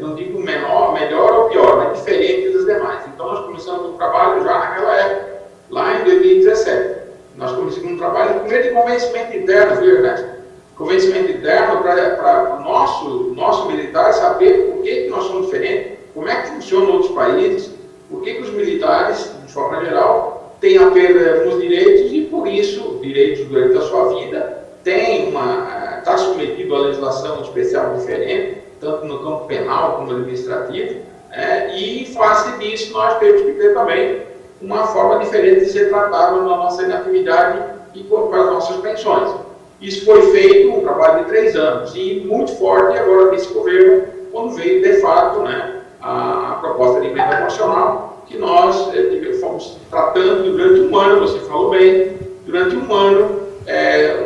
não digo melhor ou pior, mas diferente das demais. Então nós começamos o trabalho já naquela época, lá em 2017. Nós começamos um trabalho primeiro de convencimento interno, viu, Ernesto? Convencimento interno para o nosso militar saber por que nós somos diferentes, como é que funciona outros países, por que os militares, de forma geral, têm a perda nos direitos e, por isso, direitos durante a sua vida, está submetido à legislação especial diferente, tanto no campo penal como administrativo, e face disso nós temos que ter também uma forma diferente de ser tratado na nossa inatividade e para as nossas pensões. Isso foi feito um trabalho de 3 anos e muito forte agora desse governo, quando veio de fato a proposta de emenda constitucional, que nós fomos tratando durante um ano, você falou bem, durante um ano,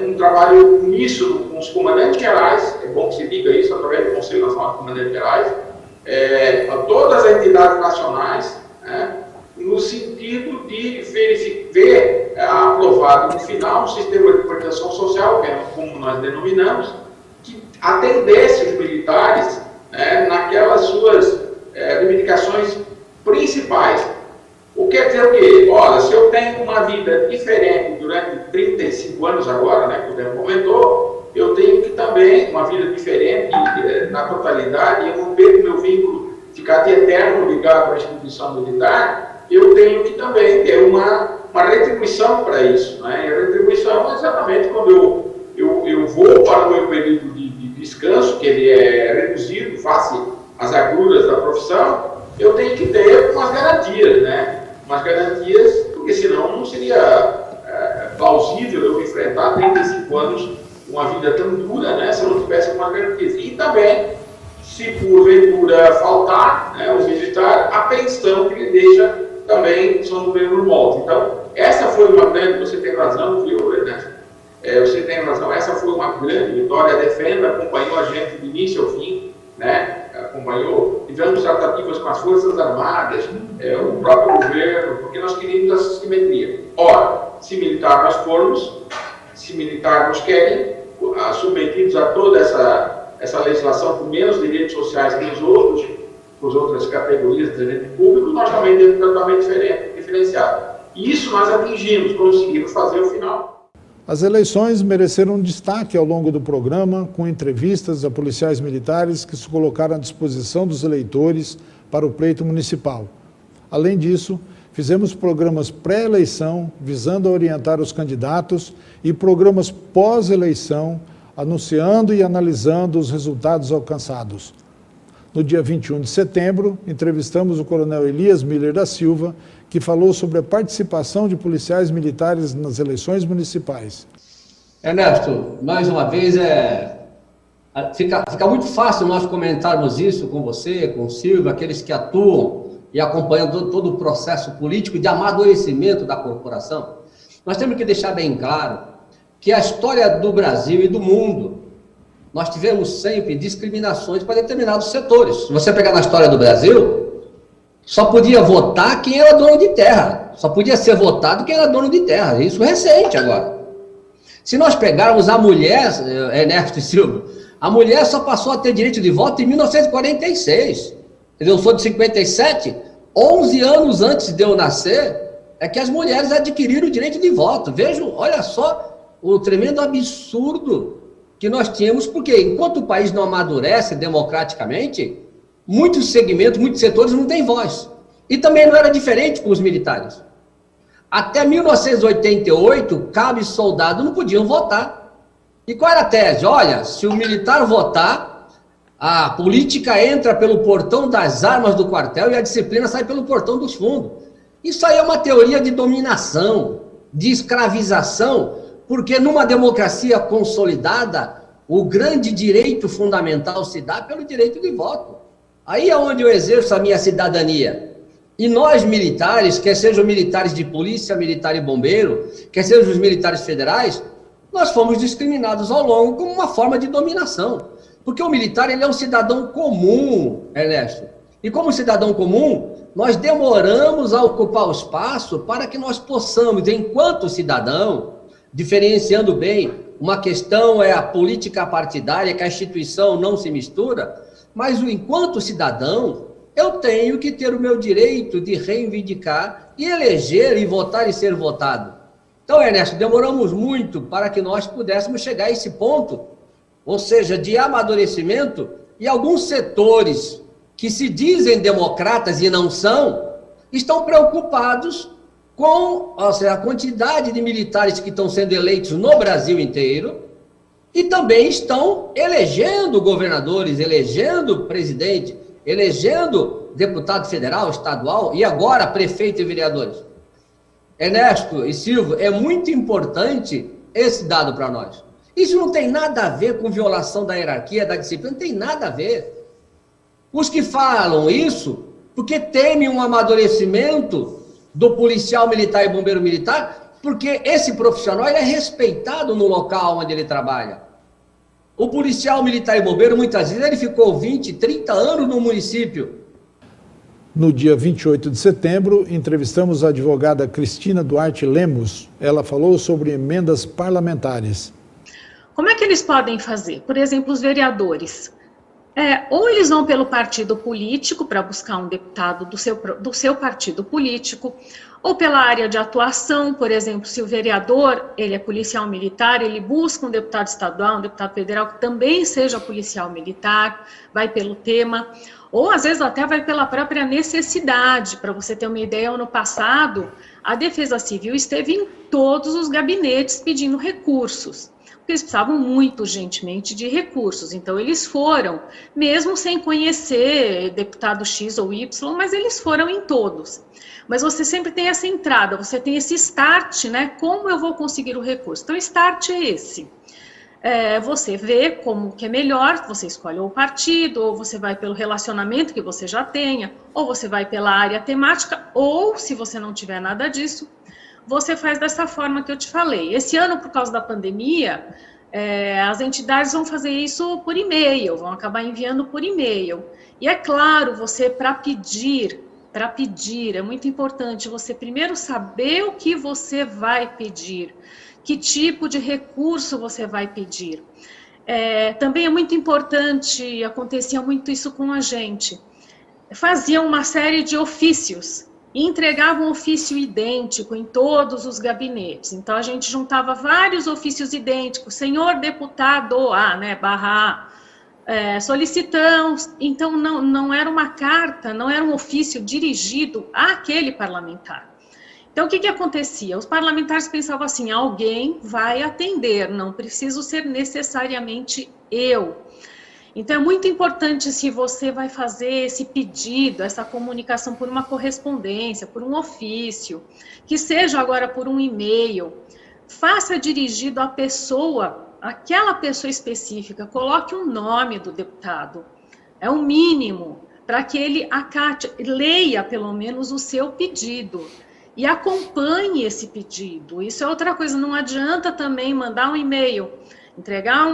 um trabalho uníssono com os comandantes gerais, é bom que se diga isso através do Conselho Nacional de Comandantes Gerais, a todas as entidades nacionais, no sentido de ver aprovado no final um sistema de proteção social, que é como nós denominamos, que atendesse os militares naquelas suas reivindicações principais. O que quer dizer o quê? Olha, se eu tenho uma vida diferente durante 35 anos agora, que o Daniel comentou, eu tenho que também, uma vida diferente na totalidade, eu não perco meu vínculo, ficar de eterno ligado à instituição militar, eu tenho que também ter uma retribuição para isso. E a retribuição é exatamente quando eu vou para o meu período de descanso, que ele é reduzido face às agruras da profissão, eu tenho que ter umas garantias, umas garantias, porque senão não seria plausível eu enfrentar 35 anos uma vida tão dura, se eu não tivesse uma garantia. E também, se porventura faltar o militar, a pensão que ele deixa também são do mesmo molde. Então, essa foi uma grande, você tem razão, viu, Ernesto? Você tem razão, essa foi uma grande vitória. A Defenda acompanhou a gente do início ao fim, acompanhou, tivemos tratativas com as Forças Armadas, o próprio governo, porque nós queríamos essa simetria. Ora, se militar nós formos, se militar nos querem, submetidos a toda essa legislação com menos direitos sociais que os outros, com as outras categorias de direito público, nós também temos um tratamento diferenciado. E isso nós atingimos, conseguimos fazer o final. As eleições mereceram destaque ao longo do programa, com entrevistas a policiais militares que se colocaram à disposição dos eleitores para o pleito municipal. Além disso, fizemos programas pré-eleição, visando orientar os candidatos, e programas pós-eleição, anunciando e analisando os resultados alcançados. No dia 21 de setembro, entrevistamos o coronel Elias Miller da Silva, que falou sobre a participação de policiais militares nas eleições municipais. Ernesto, mais uma vez, fica muito fácil nós comentarmos isso com você, com o Silvio, aqueles que atuam e acompanham todo o processo político de amadurecimento da corporação. Nós temos que deixar bem claro que a história do Brasil e do mundo, nós tivemos sempre discriminações para determinados setores. Se você pegar na história do Brasil, só podia votar quem era dono de terra. Só podia ser votado quem era dono de terra. Isso é recente agora. Se nós pegarmos a mulher, Ernesto e Silvio, a mulher só passou a ter direito de voto em 1946. Eu sou de 57, 11 anos antes de eu nascer, é que as mulheres adquiriram o direito de voto. Vejam, olha só o tremendo absurdo que nós tínhamos, porque enquanto o país não amadurece democraticamente, muitos segmentos, muitos setores não têm voz. E também não era diferente com os militares. Até 1988, cabos e soldados não podiam votar. E qual era a tese? Olha, se o militar votar, a política entra pelo portão das armas do quartel e a disciplina sai pelo portão dos fundos. Isso aí é uma teoria de dominação, de escravização, porque numa democracia consolidada, o grande direito fundamental se dá pelo direito de voto. Aí é onde eu exerço a minha cidadania. E nós militares, quer sejam militares de polícia, militar e bombeiro, quer sejam os militares federais, nós fomos discriminados ao longo como uma forma de dominação. Porque o militar, ele é um cidadão comum, Ernesto. E como cidadão comum, nós demoramos a ocupar o espaço para que nós possamos, enquanto cidadão, diferenciando bem, uma questão é a política partidária, que a instituição não se mistura, Mas, enquanto cidadão, eu tenho que ter o meu direito de reivindicar e eleger e votar e ser votado. Então, Ernesto, demoramos muito para que nós pudéssemos chegar a esse ponto, ou seja, de amadurecimento, e alguns setores que se dizem democratas e não são, estão preocupados com a quantidade de militares que estão sendo eleitos no Brasil inteiro e também estão elegendo governadores, elegendo presidente, elegendo deputado federal, estadual e agora prefeito e vereadores. Ernesto e Silvio, é muito importante esse dado para nós. Isso não tem nada a ver com violação da hierarquia, da disciplina, não tem nada a ver. Os que falam isso, porque temem um amadurecimento do policial militar e bombeiro militar, porque esse profissional ele é respeitado no local onde ele trabalha. O policial militar e bombeiro, muitas vezes, ele ficou 20, 30 anos no município. No dia 28 de setembro, entrevistamos a advogada Cristina Duarte Lemos. Ela falou sobre emendas parlamentares. Como é que eles podem fazer? Por exemplo, os vereadores. Ou eles vão pelo partido político para buscar um deputado do seu partido político, ou pela área de atuação, por exemplo, se o vereador ele é policial militar, ele busca um deputado estadual, um deputado federal que também seja policial militar, vai pelo tema, ou às vezes até vai pela própria necessidade. Para você ter uma ideia, ano passado, a Defesa Civil esteve em todos os gabinetes pedindo recursos. Eles precisavam muito urgentemente de recursos, então eles foram, mesmo sem conhecer deputado X ou Y, mas eles foram em todos. Mas você sempre tem essa entrada, você tem esse start, né? Como eu vou conseguir o recurso? Então o start é esse. Você vê como que é melhor, você escolhe o partido, ou você vai pelo relacionamento que você já tenha, ou você vai pela área temática, ou se você não tiver nada disso, você faz dessa forma que eu te falei. Esse ano, por causa da pandemia, as entidades vão fazer isso por e-mail, vão acabar enviando por e-mail. E é claro, você para pedir, é muito importante você primeiro saber o que você vai pedir, que tipo de recurso você vai pedir. Também é muito importante, acontecia muito isso com a gente, faziam uma série de ofícios, e entregava um ofício idêntico em todos os gabinetes. Então, a gente juntava vários ofícios idênticos, senhor deputado A, né, barra A, solicitamos. Então, não era uma carta, não era um ofício dirigido àquele parlamentar. Então, o que acontecia? Os parlamentares pensavam assim, alguém vai atender, não preciso ser necessariamente eu. Então, é muito importante se você vai fazer esse pedido, essa comunicação por uma correspondência, por um ofício, que seja agora por um e-mail, faça dirigido à pessoa, aquela pessoa específica, coloque o nome do deputado, é o mínimo, para que ele acate, leia pelo menos o seu pedido e acompanhe esse pedido. Isso é outra coisa, não adianta também mandar um e-mail, entregar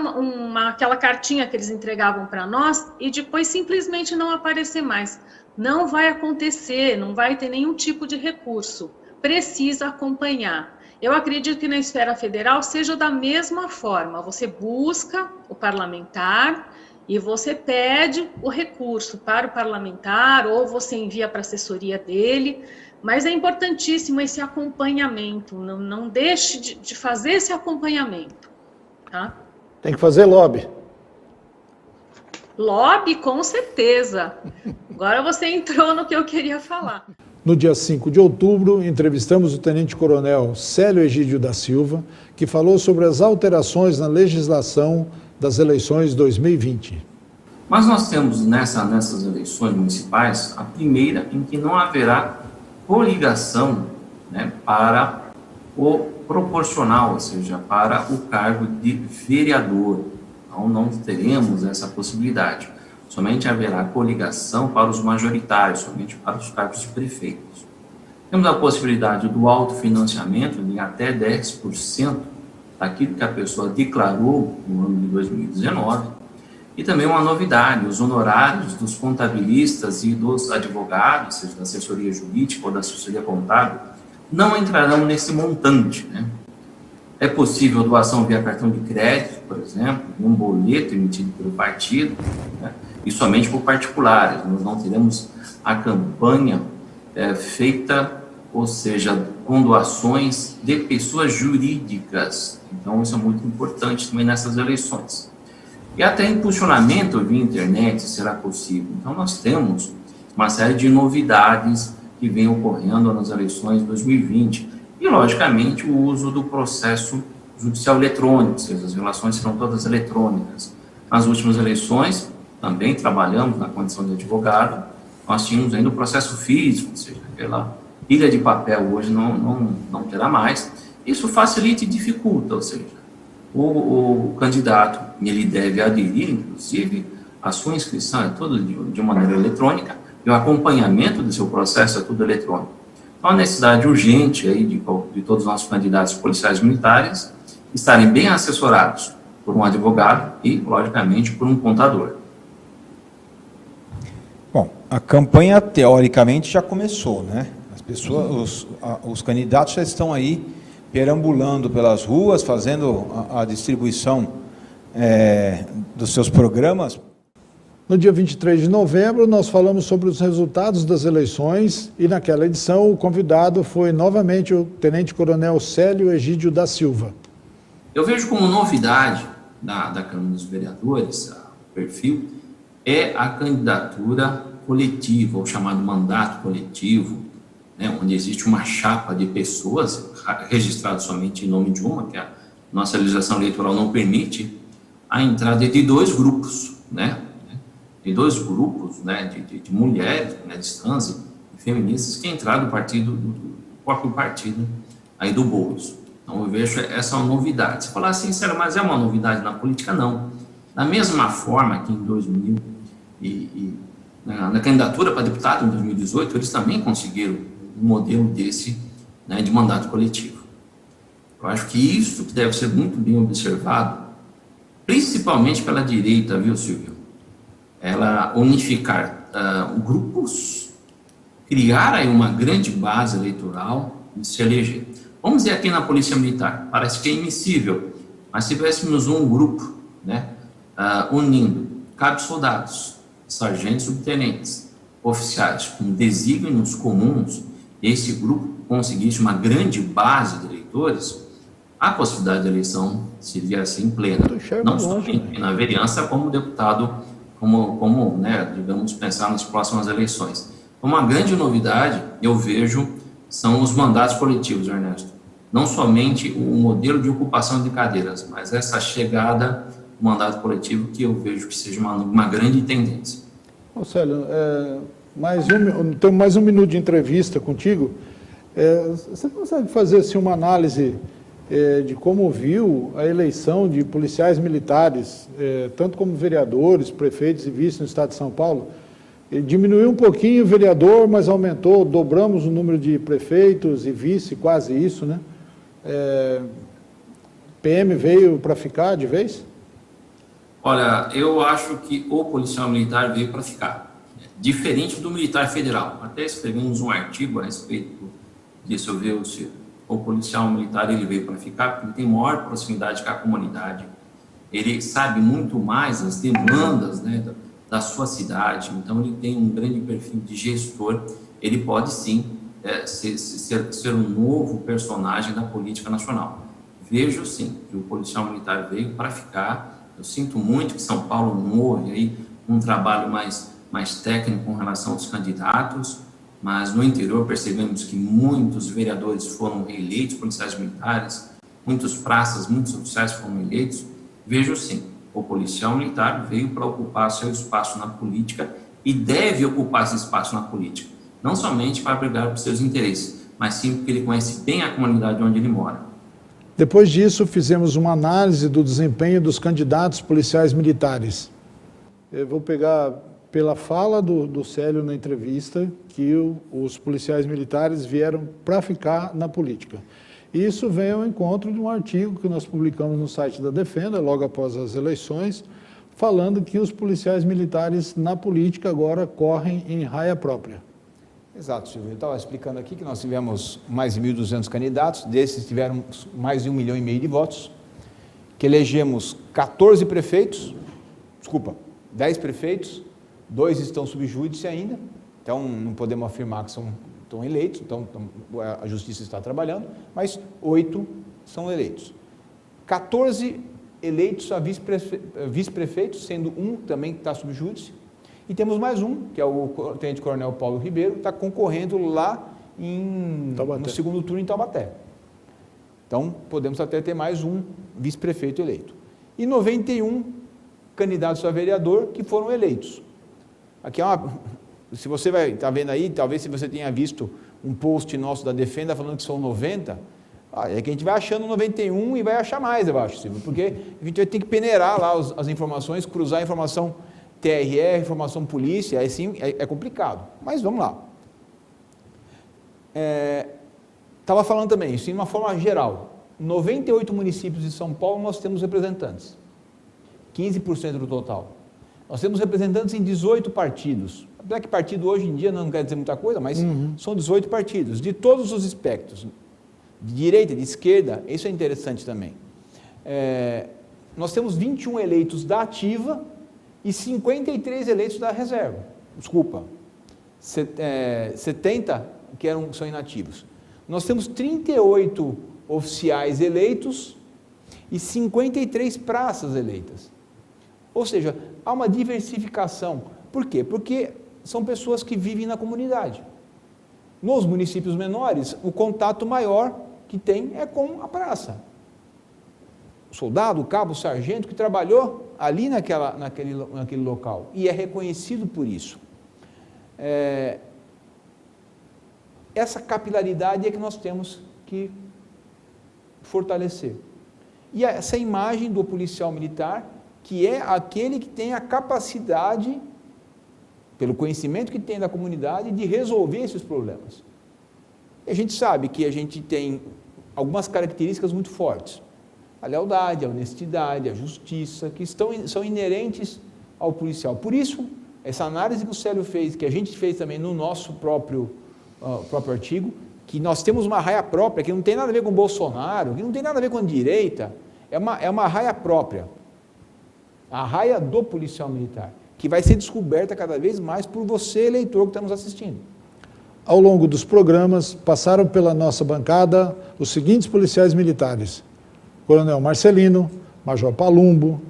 aquela cartinha que eles entregavam para nós e depois simplesmente não aparecer mais. Não vai acontecer, não vai ter nenhum tipo de recurso. Precisa acompanhar. Eu acredito que na esfera federal seja da mesma forma. Você busca o parlamentar e você pede o recurso para o parlamentar ou você envia para a assessoria dele. Mas é importantíssimo esse acompanhamento. Não deixe de fazer esse acompanhamento. Tá? Tem que fazer lobby. Lobby, com certeza. Agora você entrou no que eu queria falar. No dia 5 de outubro, entrevistamos o tenente-coronel Célio Egídio da Silva, que falou sobre as alterações na legislação das eleições 2020. Mas nós temos nessas eleições municipais a primeira em que não haverá coligação, né, para o proporcional, ou seja, para o cargo de vereador. Então, não teremos essa possibilidade. Somente haverá coligação para os majoritários, somente para os cargos de prefeitos. Temos a possibilidade do autofinanciamento de até 10% daquilo que a pessoa declarou no ano de 2019. E também uma novidade, os honorários dos contabilistas e dos advogados, seja da assessoria jurídica ou da assessoria contábil, não entrarão nesse montante, né? É possível doação via cartão de crédito, por exemplo, um boleto emitido pelo partido, né? e somente por particulares. Nós não teremos a campanha feita, ou seja, com doações de pessoas jurídicas. Então, isso é muito importante também nessas eleições. E até impulsionamento via internet será possível. Então, nós temos uma série de novidades que vem ocorrendo nas eleições de 2020. E, logicamente, o uso do processo judicial eletrônico, ou seja, as relações serão todas eletrônicas. Nas últimas eleições, também trabalhamos na condição de advogado, nós tínhamos ainda o processo físico, ou seja, aquela pilha de papel hoje não terá mais. Isso facilita e dificulta, ou seja, o candidato, ele deve aderir, inclusive, a sua inscrição é toda de maneira eletrônica, e o acompanhamento do seu processo é tudo eletrônico. Então, a necessidade urgente aí de todos os nossos candidatos policiais militares estarem bem assessorados por um advogado e, logicamente, por um contador. Bom, a campanha, teoricamente, já começou, né? As pessoas, os candidatos já estão aí perambulando pelas ruas, fazendo a distribuição dos seus programas. No dia 23 de novembro, nós falamos sobre os resultados das eleições e, naquela edição, o convidado foi novamente o Tenente-Coronel Célio Egídio da Silva. Eu vejo como novidade da Câmara dos Vereadores, o perfil, é a candidatura coletiva, ou chamado mandato coletivo, né, onde existe uma chapa de pessoas registradas somente em nome de uma, que a nossa legislação eleitoral não permite, a entrada de dois grupos, né? De dois grupos, né, de mulheres, mulheres trans e feministas que entraram do partido, do próprio partido aí do Boulos. Então eu vejo essa uma novidade. Se falar assim, sério, mas é uma novidade na política? Não. Da mesma forma que em 2000 na candidatura para deputado em 2018, eles também conseguiram um modelo desse, né, de mandato coletivo. Eu acho que isso que deve ser muito bem observado, principalmente pela direita, viu, Silvio? Ela unificar grupos, criar aí uma grande base eleitoral e se eleger. Vamos dizer aqui na Polícia Militar, parece que é impossível, mas se tivéssemos um grupo, né, unindo cabos soldados, sargentos, subtenentes, oficiais com desígnios comuns, esse grupo conseguisse uma grande base de eleitores, a possibilidade de eleição seria assim plena, não somente na vereança, como deputado, como né, digamos, pensar nas próximas eleições. Uma grande novidade, eu vejo, são os mandatos coletivos, Ernesto. Não somente o modelo de ocupação de cadeiras, mas essa chegada do mandato coletivo que eu vejo que seja uma grande tendência. Ô Célio, tem mais um minuto de entrevista contigo. Você consegue fazer assim, uma análise de como viu a eleição de policiais militares, tanto como vereadores, prefeitos e vice no estado de São Paulo? Diminuiu um pouquinho o vereador, mas aumentou, dobramos o número de prefeitos e vice, quase isso, né? PM veio para ficar de vez? Olha, eu acho que o policial militar veio para ficar, diferente do militar federal. Até escrevemos um artigo a respeito disso, eu vejo se o policial militar ele veio para ficar, porque ele tem maior proximidade com a comunidade, ele sabe muito mais as demandas, né, da sua cidade, então ele tem um grande perfil de gestor, ele pode sim ser um novo personagem da política nacional. Vejo sim que o policial militar veio para ficar. Eu sinto muito que São Paulo não houve aí um trabalho mais técnico com relação aos candidatos, mas no interior percebemos que muitos vereadores foram reeleitos, policiais militares, muitos praças, muitos oficiais foram eleitos. Vejo sim, o policial militar veio para ocupar seu espaço na política e deve ocupar esse espaço na política, não somente para brigar por seus interesses, mas sim porque ele conhece bem a comunidade onde ele mora. Depois disso, fizemos uma análise do desempenho dos candidatos policiais militares. Eu vou pegar pela fala do Célio na entrevista que os policiais militares vieram para ficar na política. Isso vem ao encontro de um artigo que nós publicamos no site da Defenda, logo após as eleições, falando que os policiais militares na política agora correm em raia própria. Exato, Silvio. Eu estava explicando aqui que nós tivemos mais de 1.200 candidatos, desses tiveram mais de 1,5 milhão de votos, que elegemos 10 prefeitos, 2 estão sob júdice ainda, então não podemos afirmar que estão eleitos, então a Justiça está trabalhando, mas 8 são eleitos. 14 eleitos a vice-prefeitos, sendo um também que está sob júdice, e temos mais um, que é o tenente-coronel Paulo Ribeiro, que está concorrendo lá no segundo turno em Taubaté. Então, podemos até ter mais um vice-prefeito eleito. E 91 candidatos a vereador que foram eleitos. Aqui se você está vendo aí, talvez se você tenha visto um post nosso da Defenda falando que são 90, é que a gente vai achando 91 e vai achar mais, eu acho, Silvio, porque a gente vai ter que peneirar lá as informações, cruzar a informação TRE, informação polícia, assim, é complicado. Mas vamos lá. Estava falando também, isso de uma forma geral, 98 municípios de São Paulo nós temos representantes, 15% do total. Nós temos representantes em 18 partidos. Apesar que partido hoje em dia não quer dizer muita coisa, mas são 18 partidos, de todos os espectros, de direita, de esquerda, isso é interessante também. Nós temos 21 eleitos da ativa e 53 eleitos da reserva. Desculpa, 70 que são inativos. Nós temos 38 oficiais eleitos e 53 praças eleitas. Ou seja, há uma diversificação. Por quê? Porque são pessoas que vivem na comunidade. Nos municípios menores, o contato maior que tem é com a praça. O soldado, o cabo, o sargento que trabalhou ali naquele local e é reconhecido por isso. Essa capilaridade é que nós temos que fortalecer. E essa imagem do policial militar, que é aquele que tem a capacidade, pelo conhecimento que tem da comunidade, de resolver esses problemas. E a gente sabe que a gente tem algumas características muito fortes. A lealdade, a honestidade, a justiça, que são inerentes ao policial. Por isso, essa análise que o Célio fez, que a gente fez também no nosso próprio artigo, que nós temos uma raia própria, que não tem nada a ver com Bolsonaro, que não tem nada a ver com a direita, é uma raia própria. A raia do policial militar, que vai ser descoberta cada vez mais por você, eleitor, que está nos assistindo. Ao longo dos programas, passaram pela nossa bancada os seguintes policiais militares: Coronel Marcelino, Major Palumbo,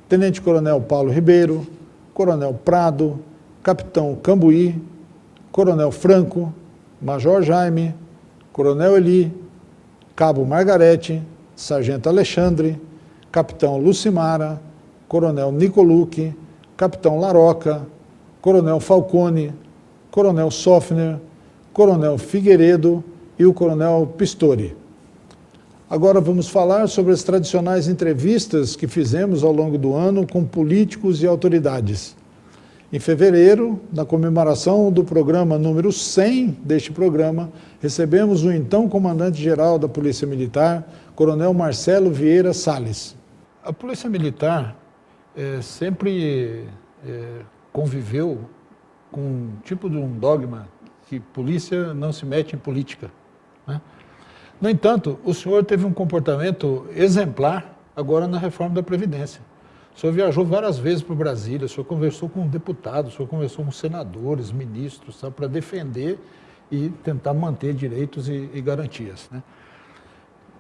Tenente-Coronel Paulo Ribeiro, Coronel Prado, Capitão Cambuí, Coronel Franco, Major Jaime, Coronel Eli, Cabo Margarete, Sargento Alexandre, Capitão Lucimara, Coronel Nicolucci, Capitão Laroca, Coronel Falcone, Coronel Sofner, Coronel Figueiredo e o Coronel Pistori. Agora vamos falar sobre as tradicionais entrevistas que fizemos ao longo do ano com políticos e autoridades. Em fevereiro, na comemoração do programa número 100 deste programa, recebemos o então comandante-geral da Polícia Militar, Coronel Marcelo Vieira Salles. A Polícia Militar sempre conviveu com um tipo de um dogma que polícia não se mete em política, né? No entanto, o senhor teve um comportamento exemplar agora na reforma da Previdência. O senhor viajou várias vezes para Brasília, o senhor conversou com deputados, o senhor conversou com senadores, ministros, para defender e tentar manter direitos e garantias, né?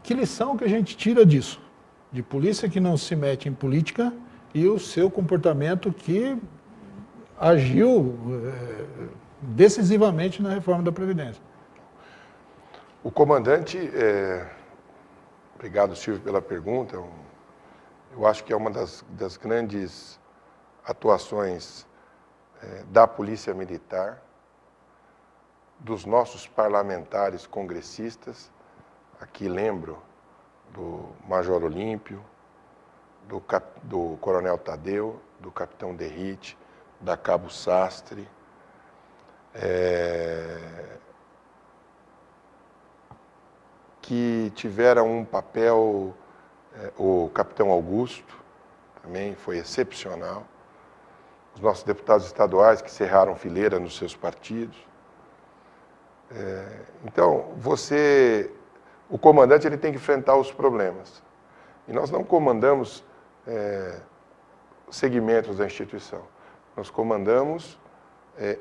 Que lição que a gente tira disso? De polícia que não se mete em política e o seu comportamento que agiu decisivamente na reforma da Previdência. O comandante, obrigado, Silvio, pela pergunta. Eu acho que é uma das grandes atuações da Polícia Militar, dos nossos parlamentares congressistas. Aqui lembro do Major Olímpio, do Coronel Tadeu, do Capitão Derrite, da Cabo Sastre, que tiveram um papel, o Capitão Augusto também foi excepcional, os nossos deputados estaduais que cerraram fileira nos seus partidos. Então, o comandante ele tem que enfrentar os problemas. E nós não comandamos segmentos da instituição. nós comandamos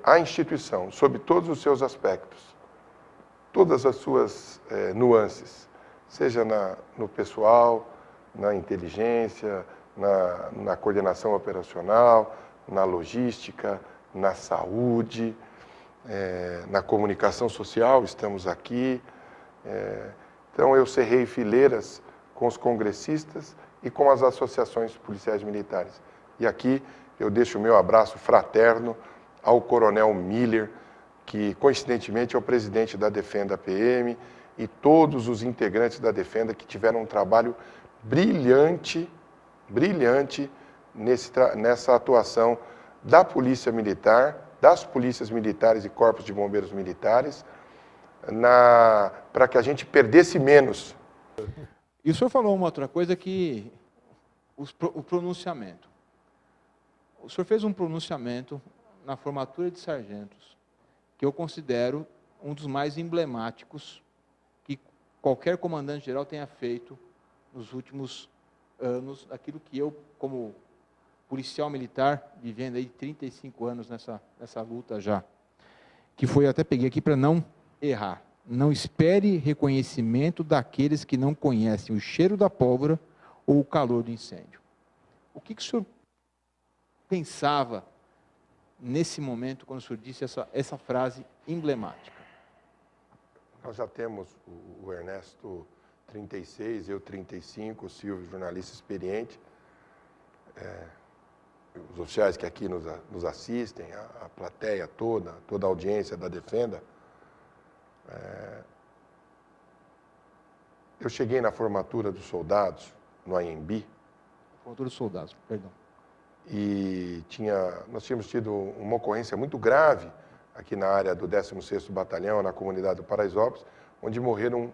a instituição, sob todos os seus aspectos, todas as suas nuances, seja no pessoal, na inteligência, na coordenação operacional, na logística, na saúde, na comunicação social, estamos aqui. Então, eu cerrei fileiras com os congressistas e com as associações policiais militares. E aqui eu deixo o meu abraço fraterno ao Coronel Miller, que coincidentemente é o presidente da Defenda PM, e todos os integrantes da Defenda que tiveram um trabalho brilhante nessa atuação da Polícia Militar, das polícias militares e corpos de bombeiros militares, para que a gente perdesse menos. E o senhor falou uma outra coisa que o pronunciamento. O senhor fez um pronunciamento na formatura de sargentos, que eu considero um dos mais emblemáticos que qualquer comandante-geral tenha feito nos últimos anos, aquilo que eu, como policial militar, vivendo aí 35 anos nessa luta já, que foi, eu até peguei aqui para não errar, não espere reconhecimento daqueles que não conhecem o cheiro da pólvora ou o calor do incêndio. O que o senhor pensava nesse momento, quando o senhor disse essa frase emblemática? Nós já temos o Ernesto 36, eu 35, o Silvio, jornalista experiente, os oficiais que aqui nos assistem, a plateia toda a audiência da Defenda. Eu cheguei na formatura dos soldados, no AMB. Formatura dos soldados, perdão. E nós tínhamos tido uma ocorrência muito grave aqui na área do 16º Batalhão, na comunidade do Paraisópolis, onde morreram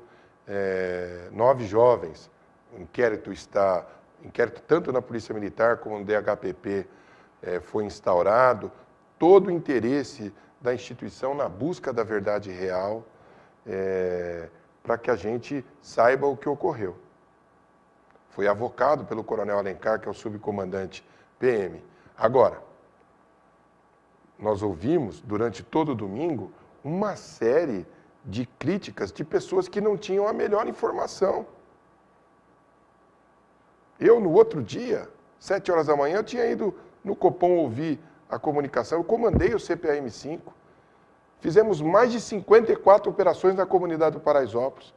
9 jovens. O inquérito tanto na Polícia Militar como no DHPP foi instaurado. Todo o interesse da instituição na busca da verdade real, para que a gente saiba o que ocorreu. Foi avocado pelo Coronel Alencar, que é o subcomandante PM. Agora, nós ouvimos, durante todo o domingo, uma série de críticas de pessoas que não tinham a melhor informação. Eu, no outro dia, 7 horas da manhã, tinha ido no Copom ouvir a comunicação, eu comandei o CPAM-5. Fizemos mais de 54 operações na comunidade do Paraisópolis.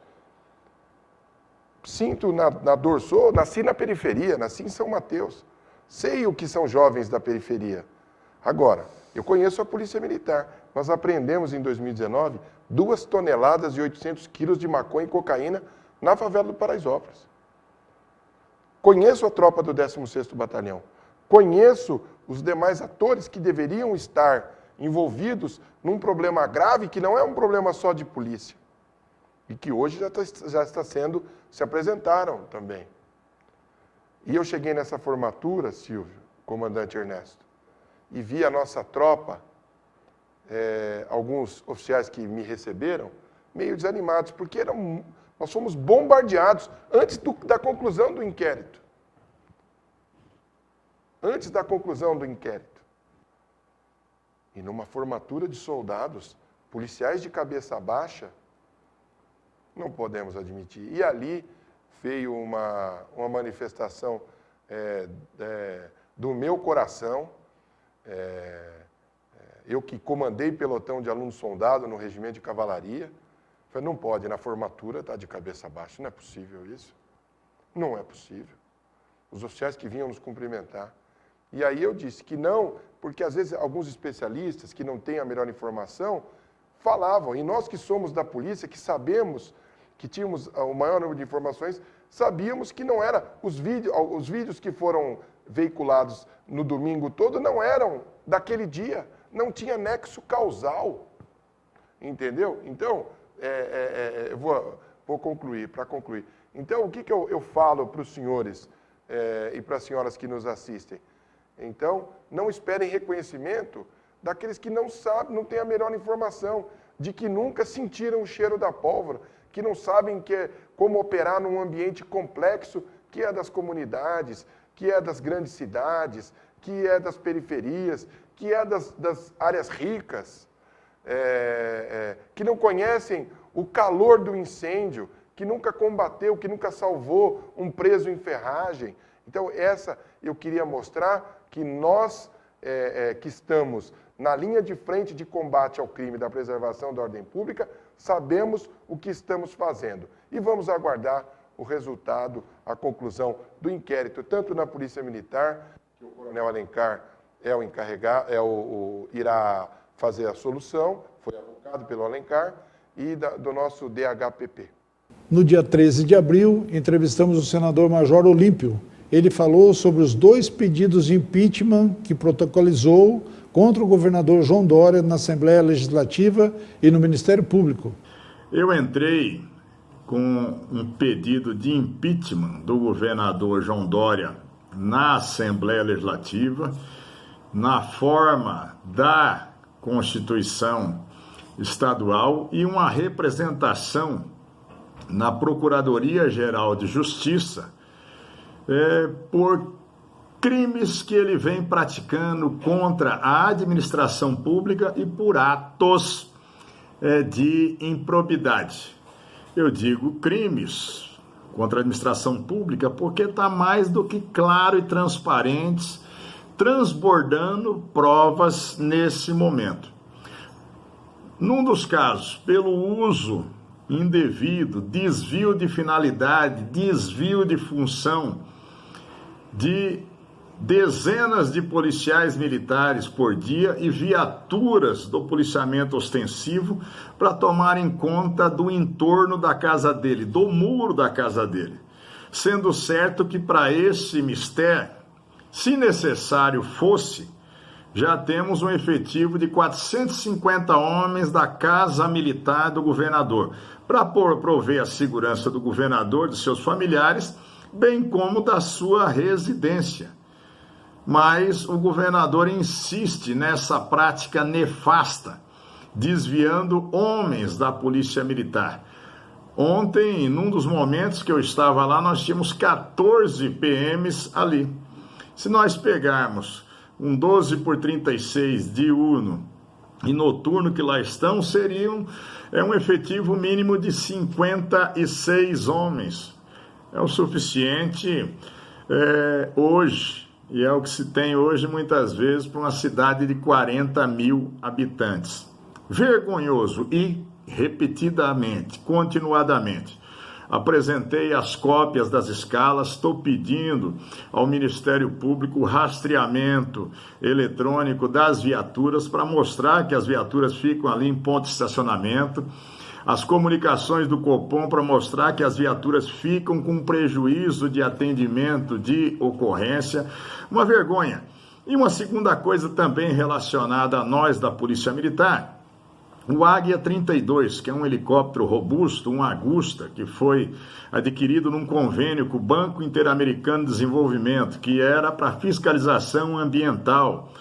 Sinto na dor, nasci na periferia, nasci em São Mateus. Sei o que são jovens da periferia. Agora, eu conheço a Polícia Militar. Nós apreendemos em 2019 2 toneladas e 800 quilos de maconha e cocaína na favela do Paraisópolis. Conheço a tropa do 16º Batalhão. Conheço os demais atores que deveriam estar envolvidos num problema grave que não é um problema só de polícia. E que hoje já está se apresentaram também. E eu cheguei nessa formatura, Silvio, comandante Ernesto, e vi a nossa tropa, alguns oficiais que me receberam, meio desanimados, porque nós fomos bombardeados antes da conclusão do inquérito. Antes da conclusão do inquérito. E numa formatura de soldados, policiais de cabeça baixa, não podemos admitir. E ali veio uma manifestação do meu coração. Eu que comandei pelotão de aluno-soldado no regimento de cavalaria, falei, não pode, na formatura estar de cabeça baixa, não é possível isso. Não é possível. Os oficiais que vinham nos cumprimentar. E aí eu disse que não, porque às vezes alguns especialistas que não têm a melhor informação falavam, e nós que somos da polícia, que sabemos que tínhamos o maior número de informações, sabíamos que não era, os vídeos que foram veiculados no domingo todo não eram daquele dia, não tinha nexo causal, entendeu? Então, eu vou concluir, para concluir. Então, o que eu falo para os senhores e para as senhoras que nos assistem? Então, não esperem reconhecimento daqueles que não sabem, não têm a melhor informação, de que nunca sentiram o cheiro da pólvora, que não sabem como operar num ambiente complexo, que é das comunidades, que é das grandes cidades, que é das periferias, que é das áreas ricas, que não conhecem o calor do incêndio, que nunca combateu, que nunca salvou um preso em ferragem. Então, eu queria mostrar que nós, que estamos na linha de frente de combate ao crime e da preservação da ordem pública, sabemos o que estamos fazendo. E vamos aguardar o resultado, a conclusão do inquérito, tanto na Polícia Militar, que o Coronel Alencar é o encarregado, irá fazer a solução, foi avocado pelo Alencar, e do nosso DHPP. No dia 13 de abril, entrevistamos o senador Major Olímpio. Ele falou sobre os 2 pedidos de impeachment que protocolizou contra o governador João Dória na Assembleia Legislativa e no Ministério Público. Eu entrei com um pedido de impeachment do governador João Dória na Assembleia Legislativa, na forma da Constituição Estadual, e uma representação na Procuradoria-Geral de Justiça por crimes que ele vem praticando contra a administração pública e por atos de improbidade. Eu digo crimes contra a administração pública porque está mais do que claro e transparente, transbordando provas nesse momento. Num dos casos, pelo uso indevido, desvio de finalidade, desvio de função de dezenas de policiais militares por dia e viaturas do policiamento ostensivo para tomarem conta do entorno da casa dele, do muro da casa dele. Sendo certo que para esse mistério, se necessário fosse, já temos um efetivo de 450 homens da Casa Militar do governador, para prover a segurança do governador, de seus familiares, bem como da sua residência. Mas o governador insiste nessa prática nefasta, desviando homens da Polícia Militar. Ontem, num dos momentos que eu estava lá, nós tínhamos 14 PMs ali. Se nós pegarmos um 12/36 diurno e noturno que lá estão, seriam um efetivo mínimo de 56 homens. É o suficiente hoje, e é o que se tem hoje muitas vezes para uma cidade de 40 mil habitantes. Vergonhoso e repetidamente, continuadamente. Apresentei as cópias das escalas, estou pedindo ao Ministério Público o rastreamento eletrônico das viaturas para mostrar que as viaturas ficam ali em ponto de estacionamento, as comunicações do Copom para mostrar que as viaturas ficam com prejuízo de atendimento de ocorrência, uma vergonha. E uma segunda coisa também relacionada a nós da Polícia Militar, o Águia 32, que é um helicóptero robusto, um Agusta, que foi adquirido num convênio com o Banco Interamericano de Desenvolvimento, que era para fiscalização ambiental,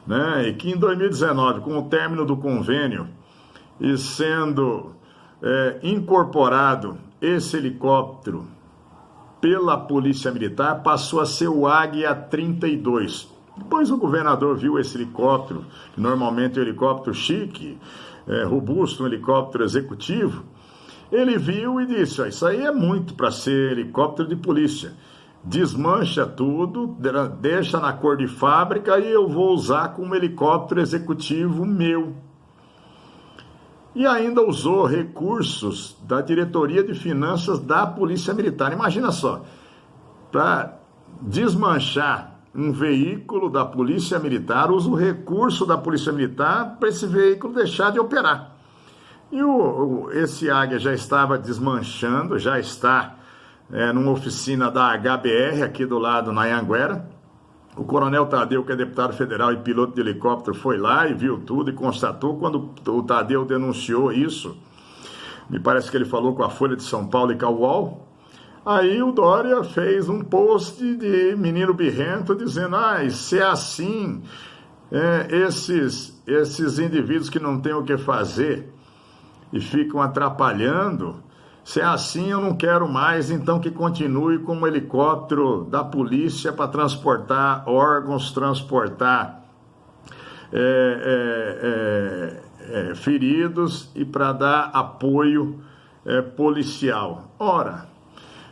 né? E que em 2019, com o término do convênio e sendo incorporado esse helicóptero pela Polícia Militar, passou a ser o Águia 32. Depois o governador viu esse helicóptero, que normalmente é um helicóptero chique, robusto, um helicóptero executivo, ele viu e disse, isso aí é muito para ser helicóptero de polícia, desmancha tudo, deixa na cor de fábrica e eu vou usar como helicóptero executivo meu. E ainda usou recursos da Diretoria de Finanças da Polícia Militar. Imagina só, para desmanchar um veículo da Polícia Militar, usa o recurso da Polícia Militar para esse veículo deixar de operar. E esse Águia já estava desmanchando, já está numa oficina da HBR, aqui do lado, na Anhanguera. O Coronel Tadeu, que é deputado federal e piloto de helicóptero, foi lá e viu tudo e constatou. Quando o Tadeu denunciou isso, me parece que ele falou com a Folha de São Paulo e com a UOL. Aí o Dória fez um post de menino birrento dizendo, se é assim, esses indivíduos que não têm o que fazer e ficam atrapalhando, se é assim eu não quero mais, então que continue como helicóptero da polícia para transportar órgãos, transportar feridos e para dar apoio policial. Ora,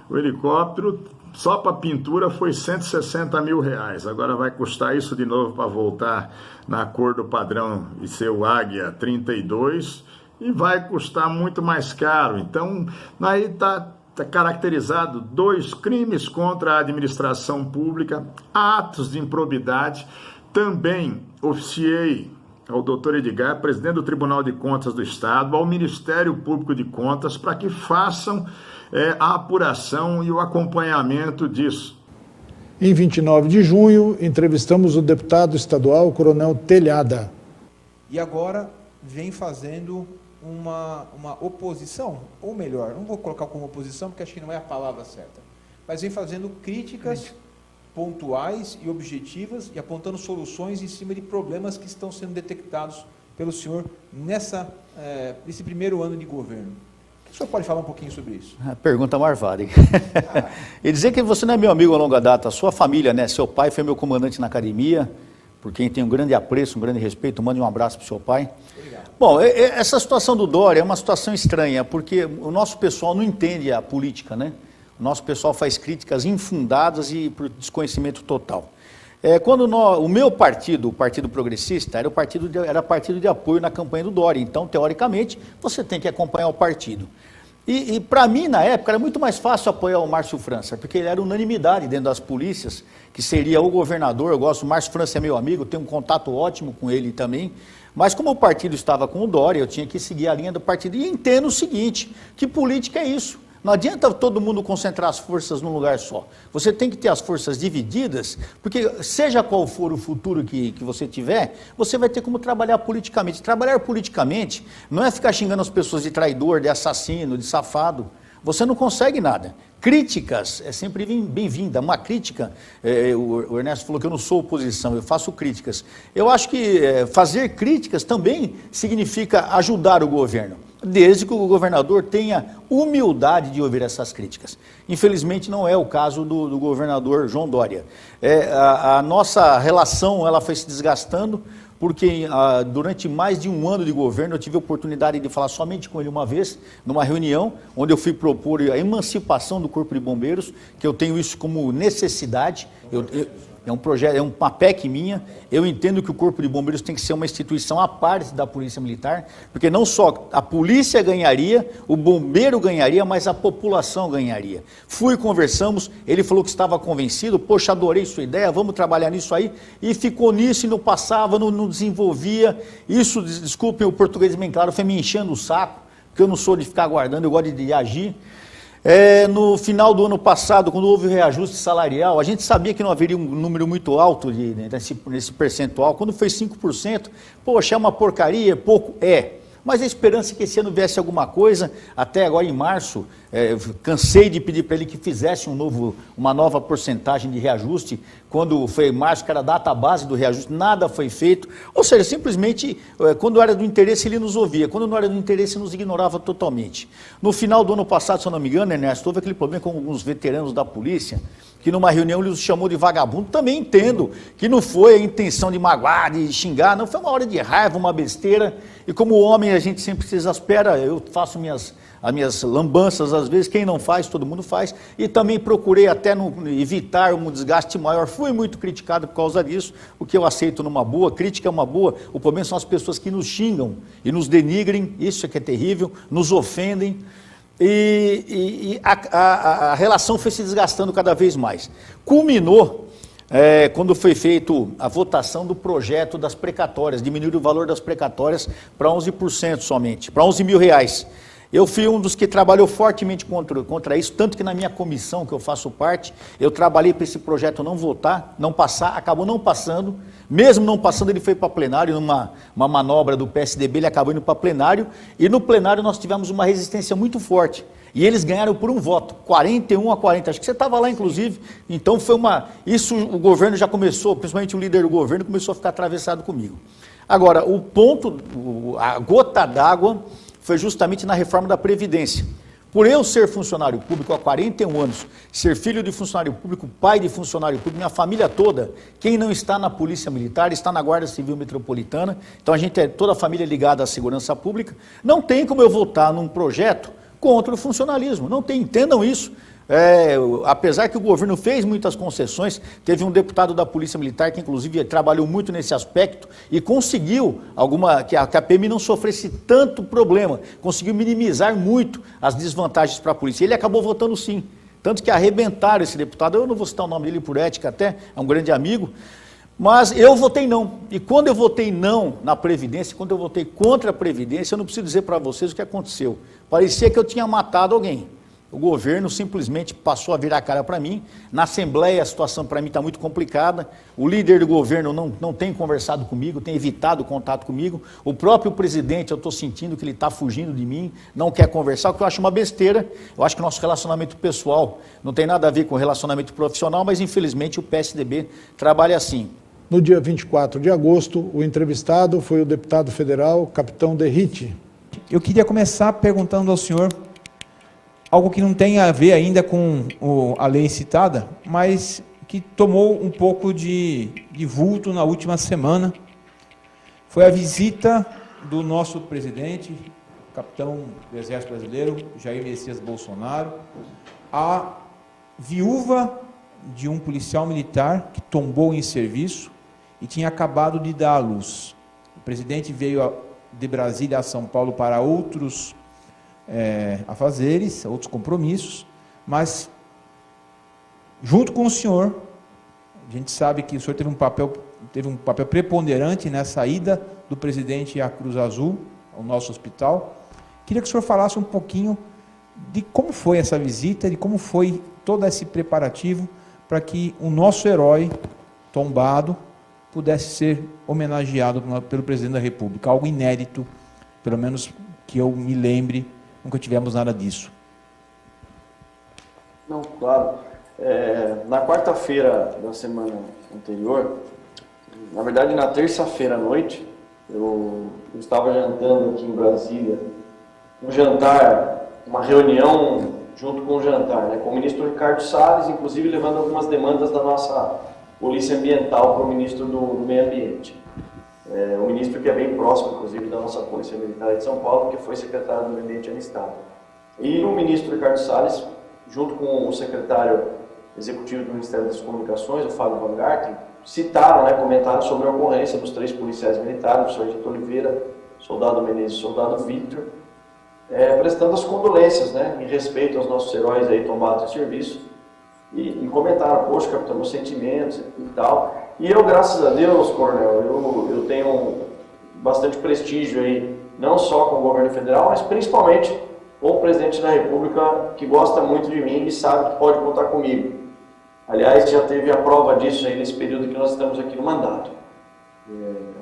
o helicóptero só para pintura foi R$160 mil. Agora vai custar isso de novo para voltar na cor do padrão e ser o Águia 32 e vai custar muito mais caro. Então, aí está caracterizado 2 crimes contra a administração pública, atos de improbidade. Também oficiei ao doutor Edgar, presidente do Tribunal de Contas do Estado, ao Ministério Público de Contas, para que façam a apuração e o acompanhamento disso. Em 29 de junho, entrevistamos o deputado estadual Coronel Telhada. E agora vem fazendo uma oposição, ou melhor, não vou colocar como oposição porque acho que não é a palavra certa, mas vem fazendo críticas pontuais e objetivas e apontando soluções em cima de problemas que estão sendo detectados pelo senhor nesse primeiro ano de governo. O senhor pode falar um pouquinho sobre isso? Pergunta marvada, hein? E dizer que você não é meu amigo a longa data, a sua família, né? Seu pai foi meu comandante na academia, por quem tem um grande apreço, um grande respeito, mande um abraço para o seu pai. Obrigado. Bom, essa situação do Dória é uma situação estranha, porque o nosso pessoal não entende a política, né? O nosso pessoal faz críticas infundadas e por desconhecimento total. Quando o meu partido, o Partido Progressista, era partido de apoio na campanha do Dória. Então, teoricamente, você tem que acompanhar o partido. E para mim, na época, era muito mais fácil apoiar o Márcio França, porque ele era unanimidade dentro das polícias, que seria o governador. Eu gosto, o Márcio França é meu amigo, tenho um contato ótimo com ele também. Mas como o partido estava com o Dória, eu tinha que seguir a linha do partido. E entendo o seguinte, que política é isso? Não adianta todo mundo concentrar as forças num lugar só. Você tem que ter as forças divididas, porque seja qual for o futuro que você tiver, você vai ter como trabalhar politicamente. Trabalhar politicamente não é ficar xingando as pessoas de traidor, de assassino, de safado. Você não consegue nada. Críticas é sempre bem-vinda. Uma crítica, o Ernesto falou que eu não sou oposição, eu faço críticas. Eu acho que fazer críticas também significa ajudar o governo, desde que o governador tenha humildade de ouvir essas críticas. Infelizmente não é o caso do governador João Dória. A nossa relação ela foi se desgastando, porque durante mais de um ano de governo eu tive a oportunidade de falar somente com ele uma vez, numa reunião, onde eu fui propor a emancipação do Corpo de Bombeiros, que eu tenho isso como necessidade. É um projeto, é uma PEC minha. Eu entendo que o Corpo de Bombeiros tem que ser uma instituição à parte da Polícia Militar, porque não só a polícia ganharia, o bombeiro ganharia, mas a população ganharia. Conversamos, ele falou que estava convencido, poxa, adorei sua ideia, vamos trabalhar nisso aí, e ficou nisso e não passava, não desenvolvia. Isso, desculpem o português bem claro, foi me enchendo o saco, porque eu não sou de ficar aguardando, eu gosto de agir. No final do ano passado, quando houve o reajuste salarial, a gente sabia que não haveria um número muito alto nesse percentual. Quando foi 5%, poxa, é uma porcaria, pouco? Mas a esperança é que esse ano viesse alguma coisa. Até agora em março, cansei de pedir para ele que fizesse uma nova porcentagem de reajuste. Quando foi em março, que era a data base do reajuste, nada foi feito. Ou seja, simplesmente, quando era do interesse, ele nos ouvia. Quando não era do interesse, nos ignorava totalmente. No final do ano passado, se eu não me engano, Ernesto, houve aquele problema com alguns veteranos da polícia, que numa reunião ele os chamou de vagabundo. Também entendo que não foi a intenção de magoar, de xingar, não, foi uma hora de raiva, uma besteira. E como homem a gente sempre se exaspera, eu faço as minhas lambanças às vezes, quem não faz, todo mundo faz, e também procurei até evitar um desgaste maior. Fui muito criticado por causa disso, o que eu aceito numa boa, crítica é uma boa, o problema são as pessoas que nos xingam e nos denigrem, isso é que é terrível, nos ofendem. E a relação foi se desgastando cada vez mais. Culminou quando foi feita a votação do projeto das precatórias, diminuir o valor das precatórias para 11% somente, para R$11 mil. Eu fui um dos que trabalhou fortemente contra isso, tanto que na minha comissão, que eu faço parte, eu trabalhei para esse projeto não votar, não passar, acabou não passando. Mesmo não passando, ele foi para plenário, numa manobra do PSDB, ele acabou indo para plenário, e no plenário nós tivemos uma resistência muito forte. E eles ganharam por um voto, 41-40, acho que você estava lá inclusive, então foi isso o governo já começou, principalmente o líder do governo, começou a ficar atravessado comigo. Agora, a gota d'água foi justamente na reforma da Previdência, Por eu ser funcionário público há 41 anos, ser filho de funcionário público, pai de funcionário público, minha família toda, quem não está na Polícia Militar está na Guarda Civil Metropolitana, então a gente é toda a família ligada à segurança pública, não tem como eu votar num projeto contra o funcionalismo, não tem, entendam isso. Apesar que o governo fez muitas concessões, teve um deputado da Polícia Militar que inclusive trabalhou muito nesse aspecto e conseguiu que a PM não sofresse tanto problema, conseguiu minimizar muito as desvantagens para a polícia. Ele acabou votando sim, tanto que arrebentaram esse deputado, eu não vou citar o nome dele por ética até, é um grande amigo, mas eu votei não. E quando eu votei não na Previdência, quando eu votei contra a Previdência, eu não preciso dizer para vocês o que aconteceu. Parecia que eu tinha matado alguém. O governo simplesmente passou a virar a cara para mim. Na Assembleia a situação para mim está muito complicada. O líder do governo não tem conversado comigo, tem evitado contato comigo. O próprio presidente, eu estou sentindo que ele está fugindo de mim, não quer conversar, o que eu acho uma besteira. Eu acho que o nosso relacionamento pessoal não tem nada a ver com o relacionamento profissional, mas infelizmente o PSDB trabalha assim. No dia 24 de agosto, o entrevistado foi o deputado federal Capitão Derrite. Eu queria começar perguntando ao senhor algo que não tem a ver ainda com a lei citada, mas que tomou um pouco de vulto na última semana. Foi a visita do nosso presidente, capitão do Exército Brasileiro, Jair Messias Bolsonaro, à viúva de um policial militar que tombou em serviço e tinha acabado de dar à luz. O presidente veio de Brasília a São Paulo para outros afazeres, outros compromissos, mas junto com o senhor, a gente sabe que o senhor teve um papel preponderante nessa ida do presidente à Cruz Azul, ao nosso hospital. Queria que o senhor falasse um pouquinho de como foi essa visita, de como foi todo esse preparativo para que o nosso herói tombado pudesse ser homenageado pelo presidente da República, algo inédito, pelo menos que eu me lembre. Nunca tivemos nada disso. Não, claro. Na quarta-feira da semana anterior, na verdade na terça-feira à noite, eu estava jantando aqui em Brasília, um jantar, uma reunião junto com o jantar, com o ministro Ricardo Salles, inclusive levando algumas demandas da nossa Polícia Ambiental para o ministro do Meio Ambiente. O ministro que é bem próximo, inclusive, da nossa Polícia Militar de São Paulo, que foi secretário do Meio Ambiente no Estado. E o ministro Ricardo Salles, junto com o secretário executivo do Ministério das Comunicações, o Fábio Van Garten, citaram, comentaram sobre a ocorrência dos 3 policiais militares, o sargento Oliveira, soldado Menezes e soldado Victor, prestando as condolências, em respeito aos nossos heróis aí tombados em serviço, e comentaram, poxa, capitão, meus sentimentos e tal. E eu, graças a Deus, Coronel, eu tenho bastante prestígio aí, não só com o governo federal, mas principalmente com o presidente da República, que gosta muito de mim e sabe que pode contar comigo. Aliás, já teve a prova disso aí nesse período que nós estamos aqui no mandato,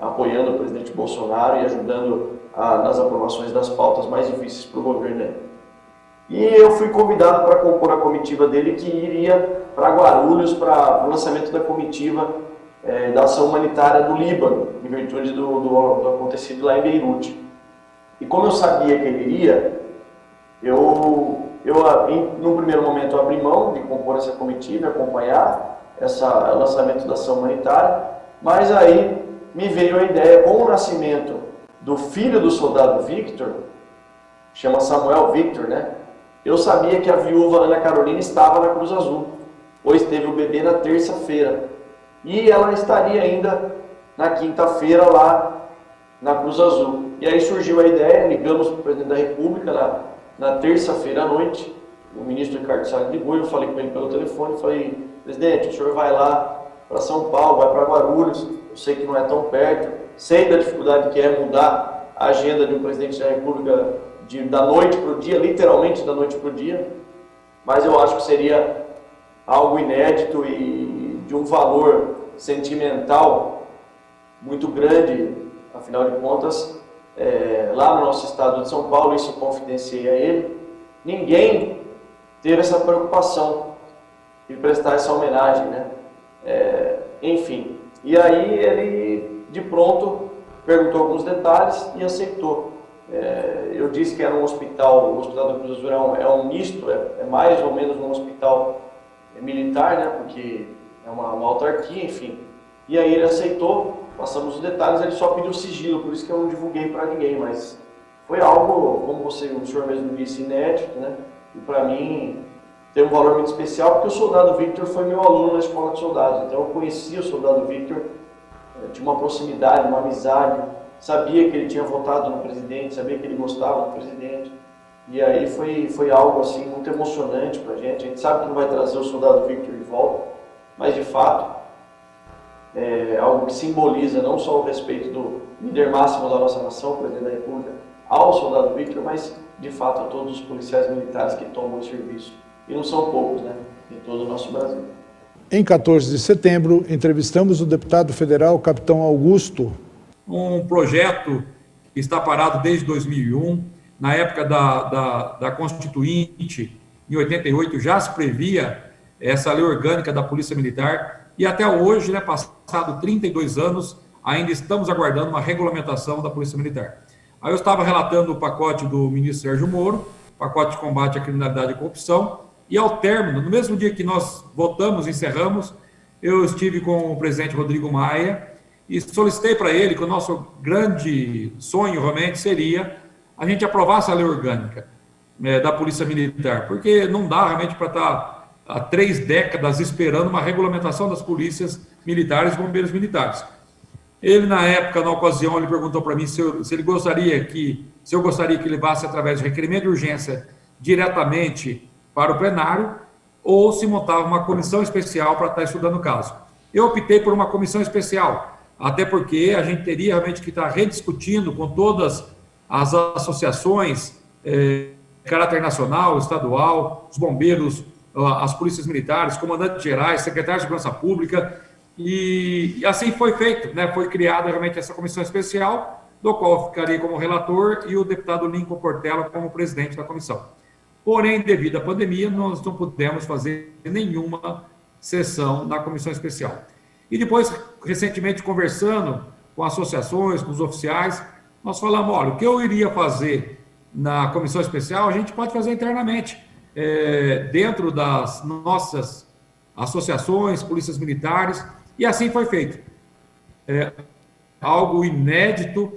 apoiando o presidente Bolsonaro e ajudando nas aprovações das pautas mais difíceis para o governo. E eu fui convidado para compor a comitiva dele, que iria para Guarulhos para o lançamento da comitiva da ação humanitária do Líbano, em virtude do acontecido lá em Beirute. E como eu sabia que ele iria, no primeiro momento, eu abri mão de compor essa comitiva e acompanhar o lançamento da ação humanitária, mas aí me veio a ideia, com o nascimento do filho do soldado Victor, chama Samuel Victor, eu sabia que a viúva Ana Carolina estava na Cruz Azul, pois teve o bebê na terça-feira. E ela estaria ainda na quinta-feira lá na Cruz Azul. E aí surgiu a ideia, ligamos para o presidente da República na terça-feira à noite, o ministro Ricardo Salles ligou, eu falei com ele pelo telefone, falei, presidente, o senhor vai lá para São Paulo, vai para Guarulhos, eu sei que não é tão perto, sei da dificuldade que é mudar a agenda de um presidente da República da noite para o dia, literalmente da noite para o dia, mas eu acho que seria algo inédito e de um valor sentimental muito grande, afinal de contas, lá no nosso estado de São Paulo, isso eu confidenciei a ele, ninguém teve essa preocupação de prestar essa homenagem, enfim. E aí ele, de pronto, perguntou alguns detalhes e aceitou. Eu disse que era um hospital, o Hospital da Cruz Azul é um misto, é mais ou menos um hospital militar, né, porque é uma autarquia, enfim. E aí ele aceitou, passamos os detalhes, ele só pediu sigilo, por isso que eu não divulguei para ninguém, mas foi algo, como o senhor mesmo disse, inédito, né, e para mim tem um valor muito especial, porque o soldado Victor foi meu aluno na escola de soldados, então eu conhecia o soldado Victor, tinha uma proximidade, uma amizade, sabia que ele tinha votado no presidente, sabia que ele gostava do presidente, e aí foi algo assim muito emocionante para a gente sabe que não vai trazer o soldado Victor de volta, mas de fato é algo que simboliza não só o respeito do líder máximo da nossa nação, o presidente da República, ao soldado Victor, mas de fato a todos os policiais militares que tomam o serviço, e não são poucos, né, em todo o nosso Brasil. Em 14 de setembro, entrevistamos o deputado federal Capitão Augusto. Um projeto que está parado desde 2001, na época da Constituinte, em 88, já se previa essa lei orgânica da Polícia Militar, e até hoje, né, passado 32 anos, ainda estamos aguardando uma regulamentação da Polícia Militar. Aí eu estava relatando o pacote do ministro Sérgio Moro, pacote de combate à criminalidade e corrupção, e ao término, no mesmo dia que nós votamos, encerramos, eu estive com o presidente Rodrigo Maia e solicitei para ele que o nosso grande sonho realmente seria a gente aprovar essa lei orgânica da Polícia Militar, porque não dá realmente para estar há 3 décadas esperando uma regulamentação das polícias militares e bombeiros militares. Ele, na época, na ocasião, ele perguntou para mim se eu gostaria que levasse através de requerimento de urgência diretamente para o plenário, ou se montava uma comissão especial para estar estudando o caso. Eu optei por uma comissão especial, até porque a gente teria realmente que estar rediscutindo com todas as associações, caráter nacional, estadual, os bombeiros, as polícias militares, comandantes gerais, secretários de segurança pública, e assim foi feito, né? Foi criada realmente essa comissão especial, do qual eu ficaria como relator e o deputado Lincoln Portela como presidente da comissão. Porém, devido à pandemia, nós não pudemos fazer nenhuma sessão na comissão especial. E depois, recentemente, conversando com associações, com os oficiais, nós falamos, olha, o que eu iria fazer na comissão especial, a gente pode fazer internamente, dentro das nossas associações, polícias militares, e assim foi feito. Algo inédito,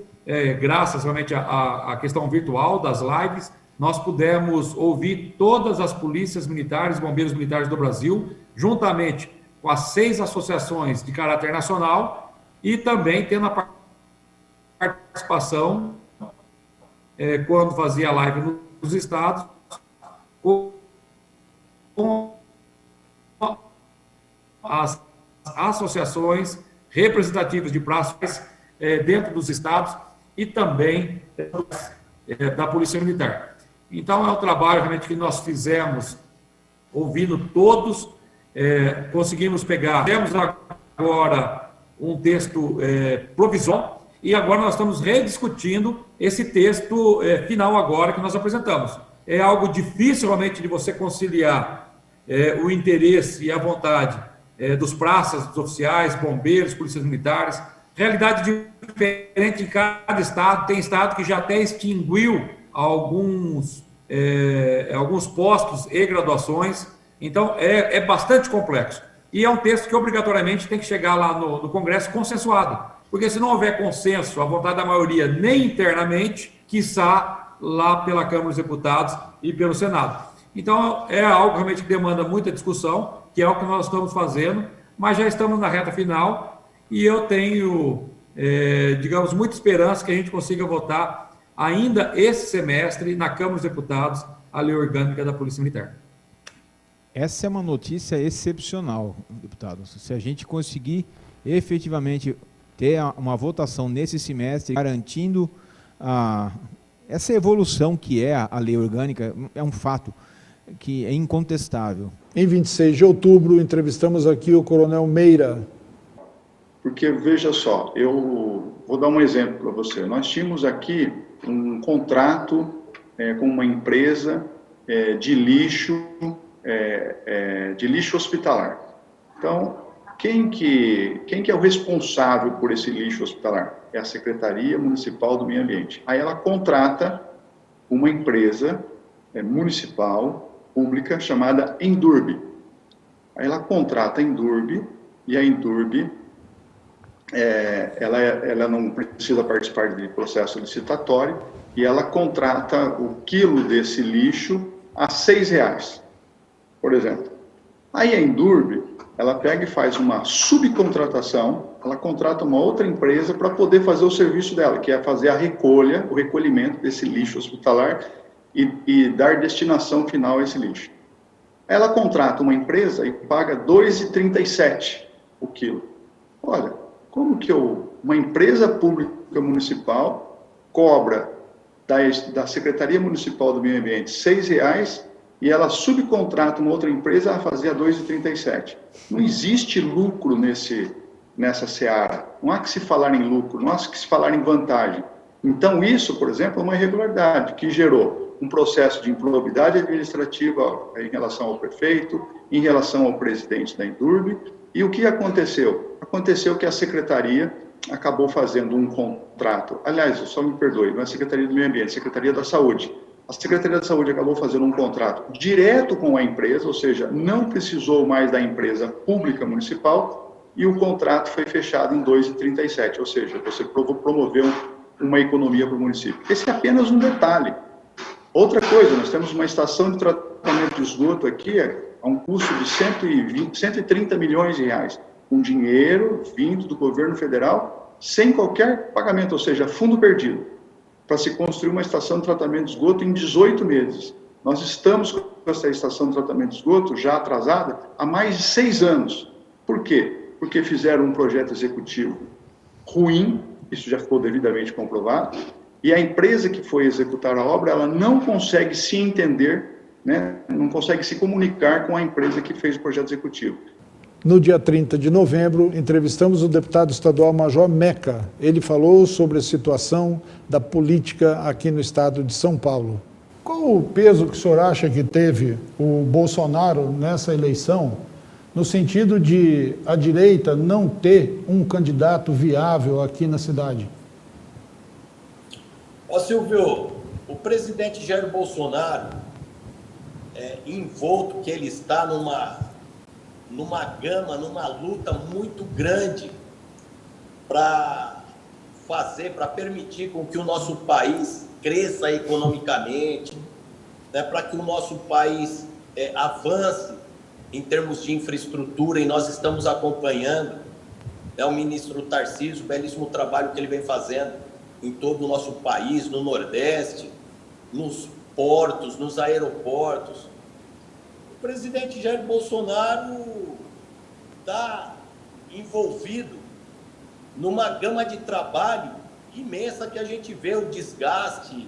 graças realmente à questão virtual das lives, nós pudemos ouvir todas as polícias militares, bombeiros militares do Brasil, juntamente com as 6 associações de caráter nacional e também tendo a participação, quando fazia live nos estados, com as associações representativas de praças dentro dos estados e também da Polícia Militar. Então, é um trabalho realmente que nós fizemos, ouvindo todos, conseguimos pegar, temos agora um texto provisório, e agora nós estamos rediscutindo esse texto final agora que nós apresentamos. É algo difícil realmente de você conciliar o interesse e a vontade dos praças, dos oficiais, bombeiros, polícias militares, realidade diferente em cada estado, tem estado que já até extinguiu alguns postos e graduações, então é bastante complexo. E é um texto que obrigatoriamente tem que chegar lá no Congresso consensuado, porque se não houver consenso, a vontade da maioria, nem internamente, quiçá lá pela Câmara dos Deputados e pelo Senado. Então é algo realmente que demanda muita discussão, que é o que nós estamos fazendo, mas já estamos na reta final e eu tenho, digamos, muita esperança que a gente consiga votar ainda esse semestre na Câmara dos Deputados a lei orgânica da Polícia Militar. Essa é uma notícia excepcional, deputado. Se a gente conseguir efetivamente ter uma votação nesse semestre, garantindo essa evolução que é a lei orgânica, é um fato que é incontestável. Em 26 de outubro, entrevistamos aqui o Coronel Meira. Porque, veja só, eu vou dar um exemplo para você. Nós tínhamos aqui um contrato com uma empresa de lixo hospitalar. Então, quem que é o responsável por esse lixo hospitalar? É a Secretaria Municipal do Meio Ambiente. Aí ela contrata uma empresa municipal, pública, chamada Endurbe. Aí ela contrata a Endurbe, e a Endurbe, ela não precisa participar de processo licitatório, e ela contrata o quilo desse lixo a R$6, por exemplo. Aí a Endurbe, ela pega e faz uma subcontratação, ela contrata uma outra empresa para poder fazer o serviço dela, que é fazer a recolha, o recolhimento desse lixo hospitalar e dar destinação final a esse lixo. Ela contrata uma empresa e paga R$ 2,37 o quilo. Olha, como que uma empresa pública municipal cobra da Secretaria Municipal do Meio Ambiente R$6 e ela subcontrata uma outra empresa a fazer a R$ 2,37. Não existe lucro nessa seara. Não há que se falar em lucro, não há que se falar em vantagem. Então isso, por exemplo, é uma irregularidade que gerou um processo de improbidade administrativa em relação ao prefeito, em relação ao presidente da Endurbe. E o que aconteceu? Aconteceu que a Secretaria acabou fazendo um contrato. Aliás, só me perdoe, não é a Secretaria do Meio Ambiente, é a Secretaria da Saúde. A Secretaria da Saúde acabou fazendo um contrato direto com a empresa, ou seja, não precisou mais da empresa pública municipal, e o contrato foi fechado em R$ 2,37, ou seja, você promoveu uma economia para o município. Esse é apenas um detalhe. Outra coisa, nós temos uma estação de tratamento de esgoto aqui a um custo de 130 milhões de reais, com dinheiro vindo do governo federal, sem qualquer pagamento, ou seja, fundo perdido, para se construir uma estação de tratamento de esgoto em 18 meses. Nós estamos com essa estação de tratamento de esgoto já atrasada há mais de 6 anos. Por quê? Porque fizeram um projeto executivo ruim, isso já ficou devidamente comprovado, e a empresa que foi executar a obra, ela não consegue se entender, né, não consegue se comunicar com a empresa que fez o projeto executivo. No dia 30 de novembro, entrevistamos o deputado estadual Major Meca. Ele falou sobre a situação da política aqui no estado de São Paulo. Qual o peso que o senhor acha que teve o Bolsonaro nessa eleição, no sentido de a direita não ter um candidato viável aqui na cidade? Ó Silvio, o presidente Jair Bolsonaro, envolto que ele está numa gama, numa luta muito grande para permitir com que o nosso país cresça economicamente, né, para que o nosso país avance em termos de infraestrutura, e nós estamos acompanhando, o ministro Tarcísio, o belíssimo trabalho que ele vem fazendo em todo o nosso país, no Nordeste, nos portos, nos aeroportos. O presidente Jair Bolsonaro está envolvido numa gama de trabalho imensa que a gente vê o desgaste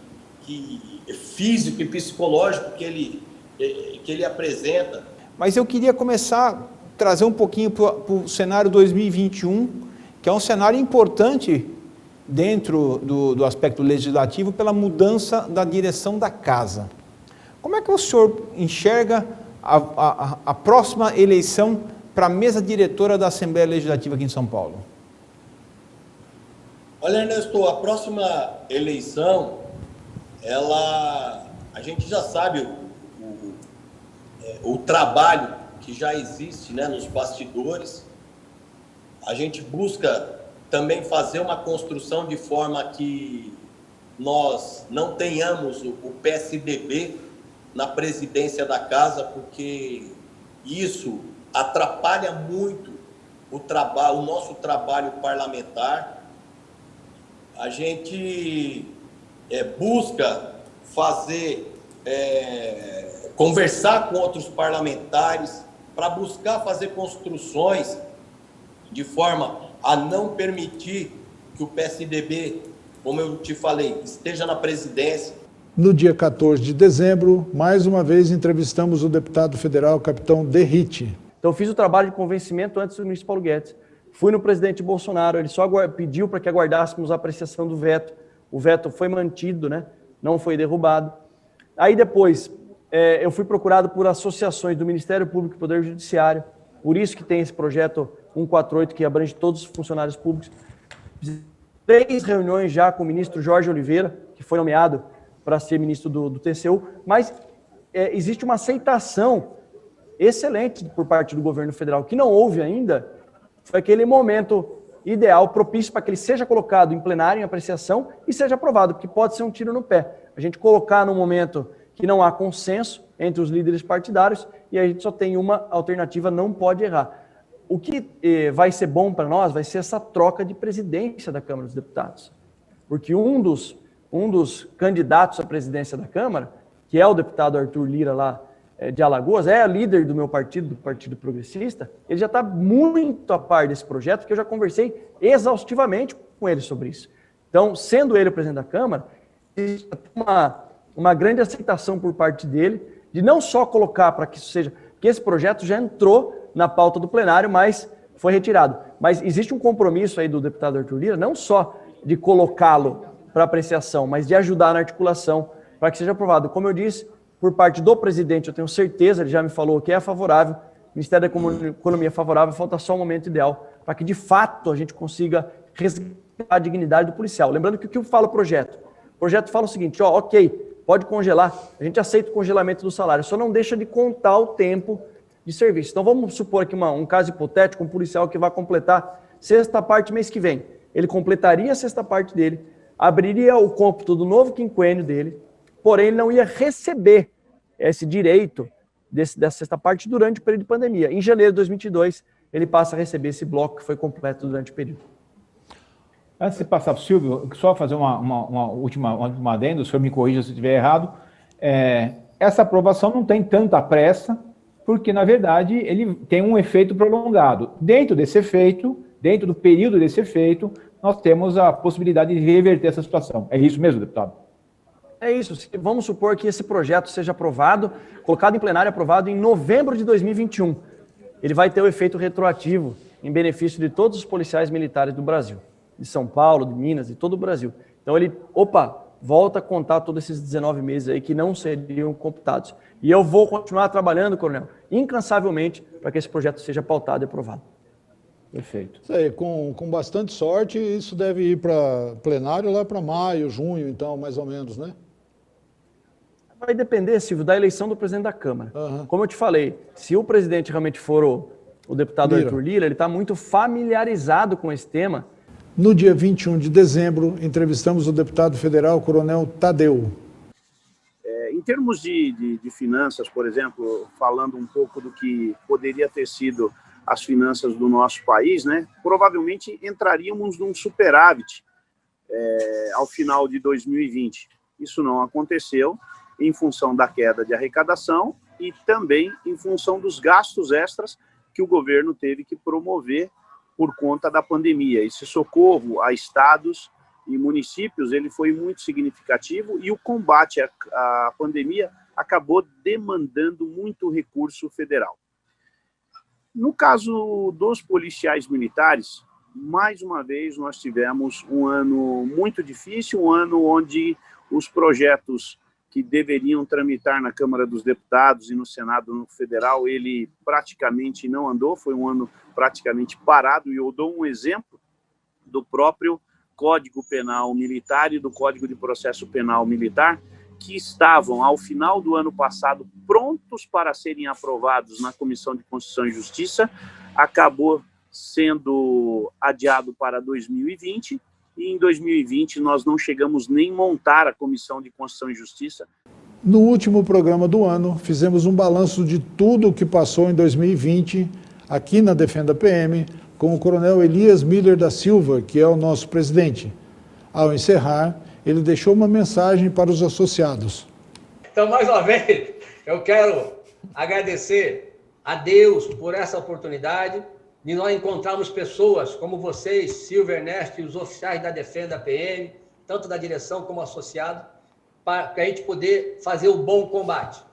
físico e psicológico que ele apresenta. Mas eu queria começar a trazer um pouquinho para o cenário 2021, que é um cenário importante dentro do aspecto legislativo pela mudança da direção da casa. Como é que o senhor enxerga a próxima eleição para a mesa diretora da Assembleia Legislativa aqui em São Paulo? Olha, Ernesto, a próxima eleição, a gente já sabe o trabalho que já existe, né, nos bastidores. A gente busca também fazer uma construção de forma que nós não tenhamos o PSDB na presidência da casa, porque isso atrapalha muito o nosso trabalho parlamentar. A gente busca conversar com outros parlamentares para buscar fazer construções de forma a não permitir que o PSDB, como eu te falei, esteja na presidência. No dia 14 de dezembro, mais uma vez entrevistamos o deputado federal, capitão Derrite. Então, eu fiz o trabalho de convencimento antes do ministro Paulo Guedes. Fui no presidente Bolsonaro, ele só pediu para que aguardássemos a apreciação do veto. O veto foi mantido, né? Não foi derrubado. Aí depois, eu fui procurado por associações do Ministério Público e Poder Judiciário Por isso que tem esse projeto 148 que abrange todos os funcionários públicos. 3 reuniões já com o ministro Jorge Oliveira, que foi nomeado para ser ministro do TCU, mas existe uma aceitação excelente por parte do governo federal. O que não houve ainda foi aquele momento ideal, propício para que ele seja colocado em plenário, em apreciação, e seja aprovado, porque pode ser um tiro no pé. A gente colocar num momento que não há consenso entre os líderes partidários e a gente só tem uma alternativa, não pode errar. O que vai ser bom para nós vai ser essa troca de presidência da Câmara dos Deputados. Porque um dos candidatos à presidência da Câmara, que é o deputado Arthur Lira lá de Alagoas, é líder do meu partido, do Partido Progressista, ele já está muito a par desse projeto, que eu já conversei exaustivamente com ele sobre isso. Então, sendo ele o presidente da Câmara, existe uma grande aceitação por parte dele, de não só colocar para que isso seja, que esse projeto já entrou na pauta do plenário, mas foi retirado. Mas existe um compromisso aí do deputado Arthur Lira, não só de colocá-lo para apreciação, mas de ajudar na articulação para que seja aprovado. Como eu disse, por parte do presidente, eu tenho certeza, ele já me falou que é favorável, o Ministério da Economia é favorável, falta só o momento ideal para que, de fato, a gente consiga resgatar a dignidade do policial. Lembrando que o que eu falo o projeto fala o seguinte, ok, pode congelar, a gente aceita o congelamento do salário, só não deixa de contar o tempo de serviço. Então vamos supor aqui um caso hipotético, um policial que vai completar sexta parte mês que vem. Ele completaria a sexta parte dele, abriria o cômputo do novo quinquênio dele, porém ele não ia receber esse direito dessa sexta parte durante o período de pandemia. Em janeiro de 2022, ele passa a receber esse bloco que foi completo durante o período. Antes de passar para o Silvio, só fazer uma última adendo, o senhor me corrija se eu estiver errado. Essa aprovação não tem tanta pressa, porque, na verdade, ele tem um efeito prolongado. Dentro desse efeito, dentro do período desse efeito, nós temos a possibilidade de reverter essa situação. É isso mesmo, deputado? É isso. Vamos supor que esse projeto seja aprovado, colocado em plenário, aprovado em novembro de 2021. Ele vai ter o efeito retroativo em benefício de todos os policiais militares do Brasil, de São Paulo, de Minas, de todo o Brasil. Então ele, volta a contar todos esses 19 meses aí que não seriam computados. E eu vou continuar trabalhando, coronel, incansavelmente, para que esse projeto seja pautado e aprovado. Perfeito. Isso aí, com bastante sorte, isso deve ir para plenário lá para maio, junho, então, mais ou menos, né? Vai depender, Silvio, da eleição do presidente da Câmara. Como eu te falei, se o presidente realmente for o deputado Arthur Lira, ele está muito familiarizado com esse tema. No dia 21 de dezembro, entrevistamos o deputado federal, coronel Tadeu. Em termos de finanças, por exemplo, falando um pouco do que poderia ter sido as finanças do nosso país, né? Provavelmente entraríamos num superávit ao final de 2020. Isso não aconteceu em função da queda de arrecadação e também em função dos gastos extras que o governo teve que promover por conta da pandemia. Esse socorro a estados e municípios ele foi muito significativo e o combate à pandemia acabou demandando muito recurso federal. No caso dos policiais militares, mais uma vez nós tivemos um ano muito difícil, um ano onde os projetos que deveriam tramitar na Câmara dos Deputados e no Senado Federal, ele praticamente não andou, foi um ano praticamente parado, e eu dou um exemplo do próprio Código Penal Militar e do Código de Processo Penal Militar, que estavam, ao final do ano passado, prontos para serem aprovados na Comissão de Constituição e Justiça, acabou sendo adiado para 2020, e em 2020 nós não chegamos nem montar a Comissão de Constituição e Justiça. No último programa do ano, fizemos um balanço de tudo o que passou em 2020, aqui na Defenda PM, com o coronel Elias Miller da Silva, que é o nosso presidente. Ao encerrar, ele deixou uma mensagem para os associados. Então, mais uma vez, eu quero agradecer a Deus por essa oportunidade de nós encontrarmos pessoas como vocês, Silvio, Ernesto e os oficiais da Defenda PM, tanto da direção como associado, para a gente poder fazer o bom combate,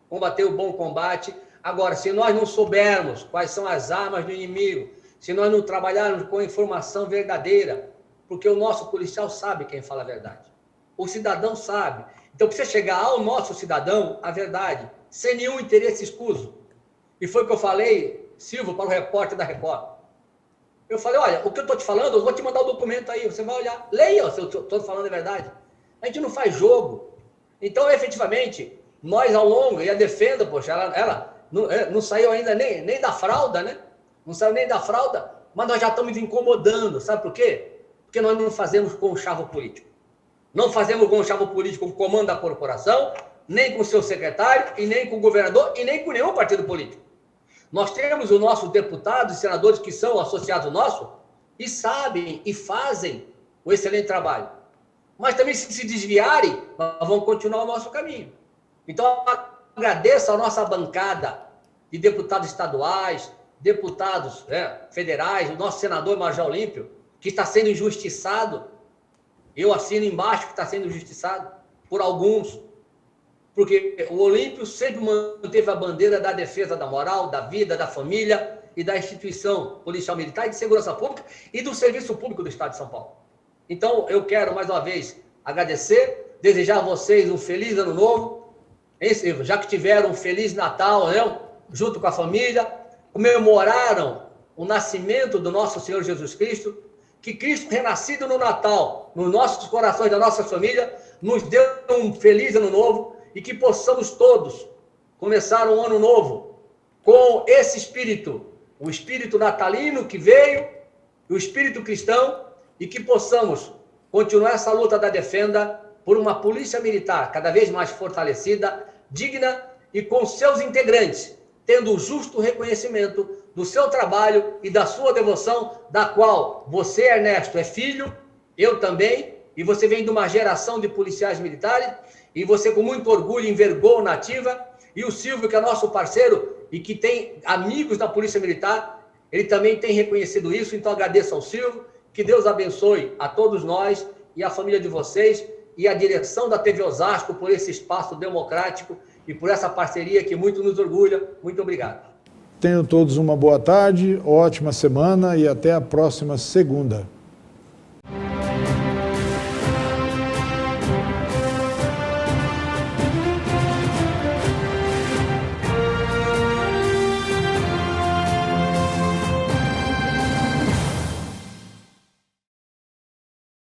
combater o bom combate. Agora, se nós não soubermos quais são as armas do inimigo, se nós não trabalharmos com informação verdadeira, porque o nosso policial sabe quem fala a verdade, o cidadão sabe. Então, precisa chegar ao nosso cidadão a verdade, sem nenhum interesse escuso. E foi o que eu falei Silvio, para o repórter da Record. Eu falei, olha, o que eu estou te falando, eu vou te mandar o documento aí, você vai olhar, leia se eu estou falando a verdade. A gente não faz jogo. Então, efetivamente, nós ao longo, e a Defenda, poxa, ela não saiu ainda nem da fralda, né? Não saiu nem da fralda, mas nós já estamos incomodando, sabe por quê? Porque nós não fazemos conchavo político. Não fazemos conchavo político com o comando da corporação, nem com o seu secretário, e nem com o governador, e nem com nenhum partido político. Nós temos os nossos deputados e senadores que são associados nossos e sabem e fazem o excelente trabalho. Mas também, se desviarem, nós vamos continuar o nosso caminho. Então, agradeço a nossa bancada de deputados estaduais, deputados federais, o nosso senador Major Olímpio, que está sendo injustiçado. Eu assino embaixo que está sendo injustiçado por alguns. Porque o Olímpio sempre manteve a bandeira da defesa da moral, da vida, da família e da instituição policial militar e de segurança pública e do serviço público do Estado de São Paulo. Então, eu quero, mais uma vez, agradecer, desejar a vocês um feliz ano novo, já que tiveram um feliz Natal, né, junto com a família, comemoraram o nascimento do nosso Senhor Jesus Cristo, que Cristo renascido no Natal, nos nossos corações, da nossa família, nos deu um feliz ano novo, e que possamos todos começar um ano novo com esse espírito, o espírito natalino que veio, o espírito cristão, e que possamos continuar essa luta da Defenda por uma polícia militar cada vez mais fortalecida, digna e com seus integrantes, tendo o justo reconhecimento do seu trabalho e da sua devoção, da qual você, Ernesto, é filho, eu também, e você vem de uma geração de policiais militares, e você com muito orgulho envergou na ativa, e o Silvio, que é nosso parceiro e que tem amigos da Polícia Militar, ele também tem reconhecido isso, então agradeço ao Silvio, que Deus abençoe a todos nós e a família de vocês e a direção da TV Osasco por esse espaço democrático e por essa parceria que muito nos orgulha. Muito obrigado. Tenham todos uma boa tarde, ótima semana e até a próxima segunda.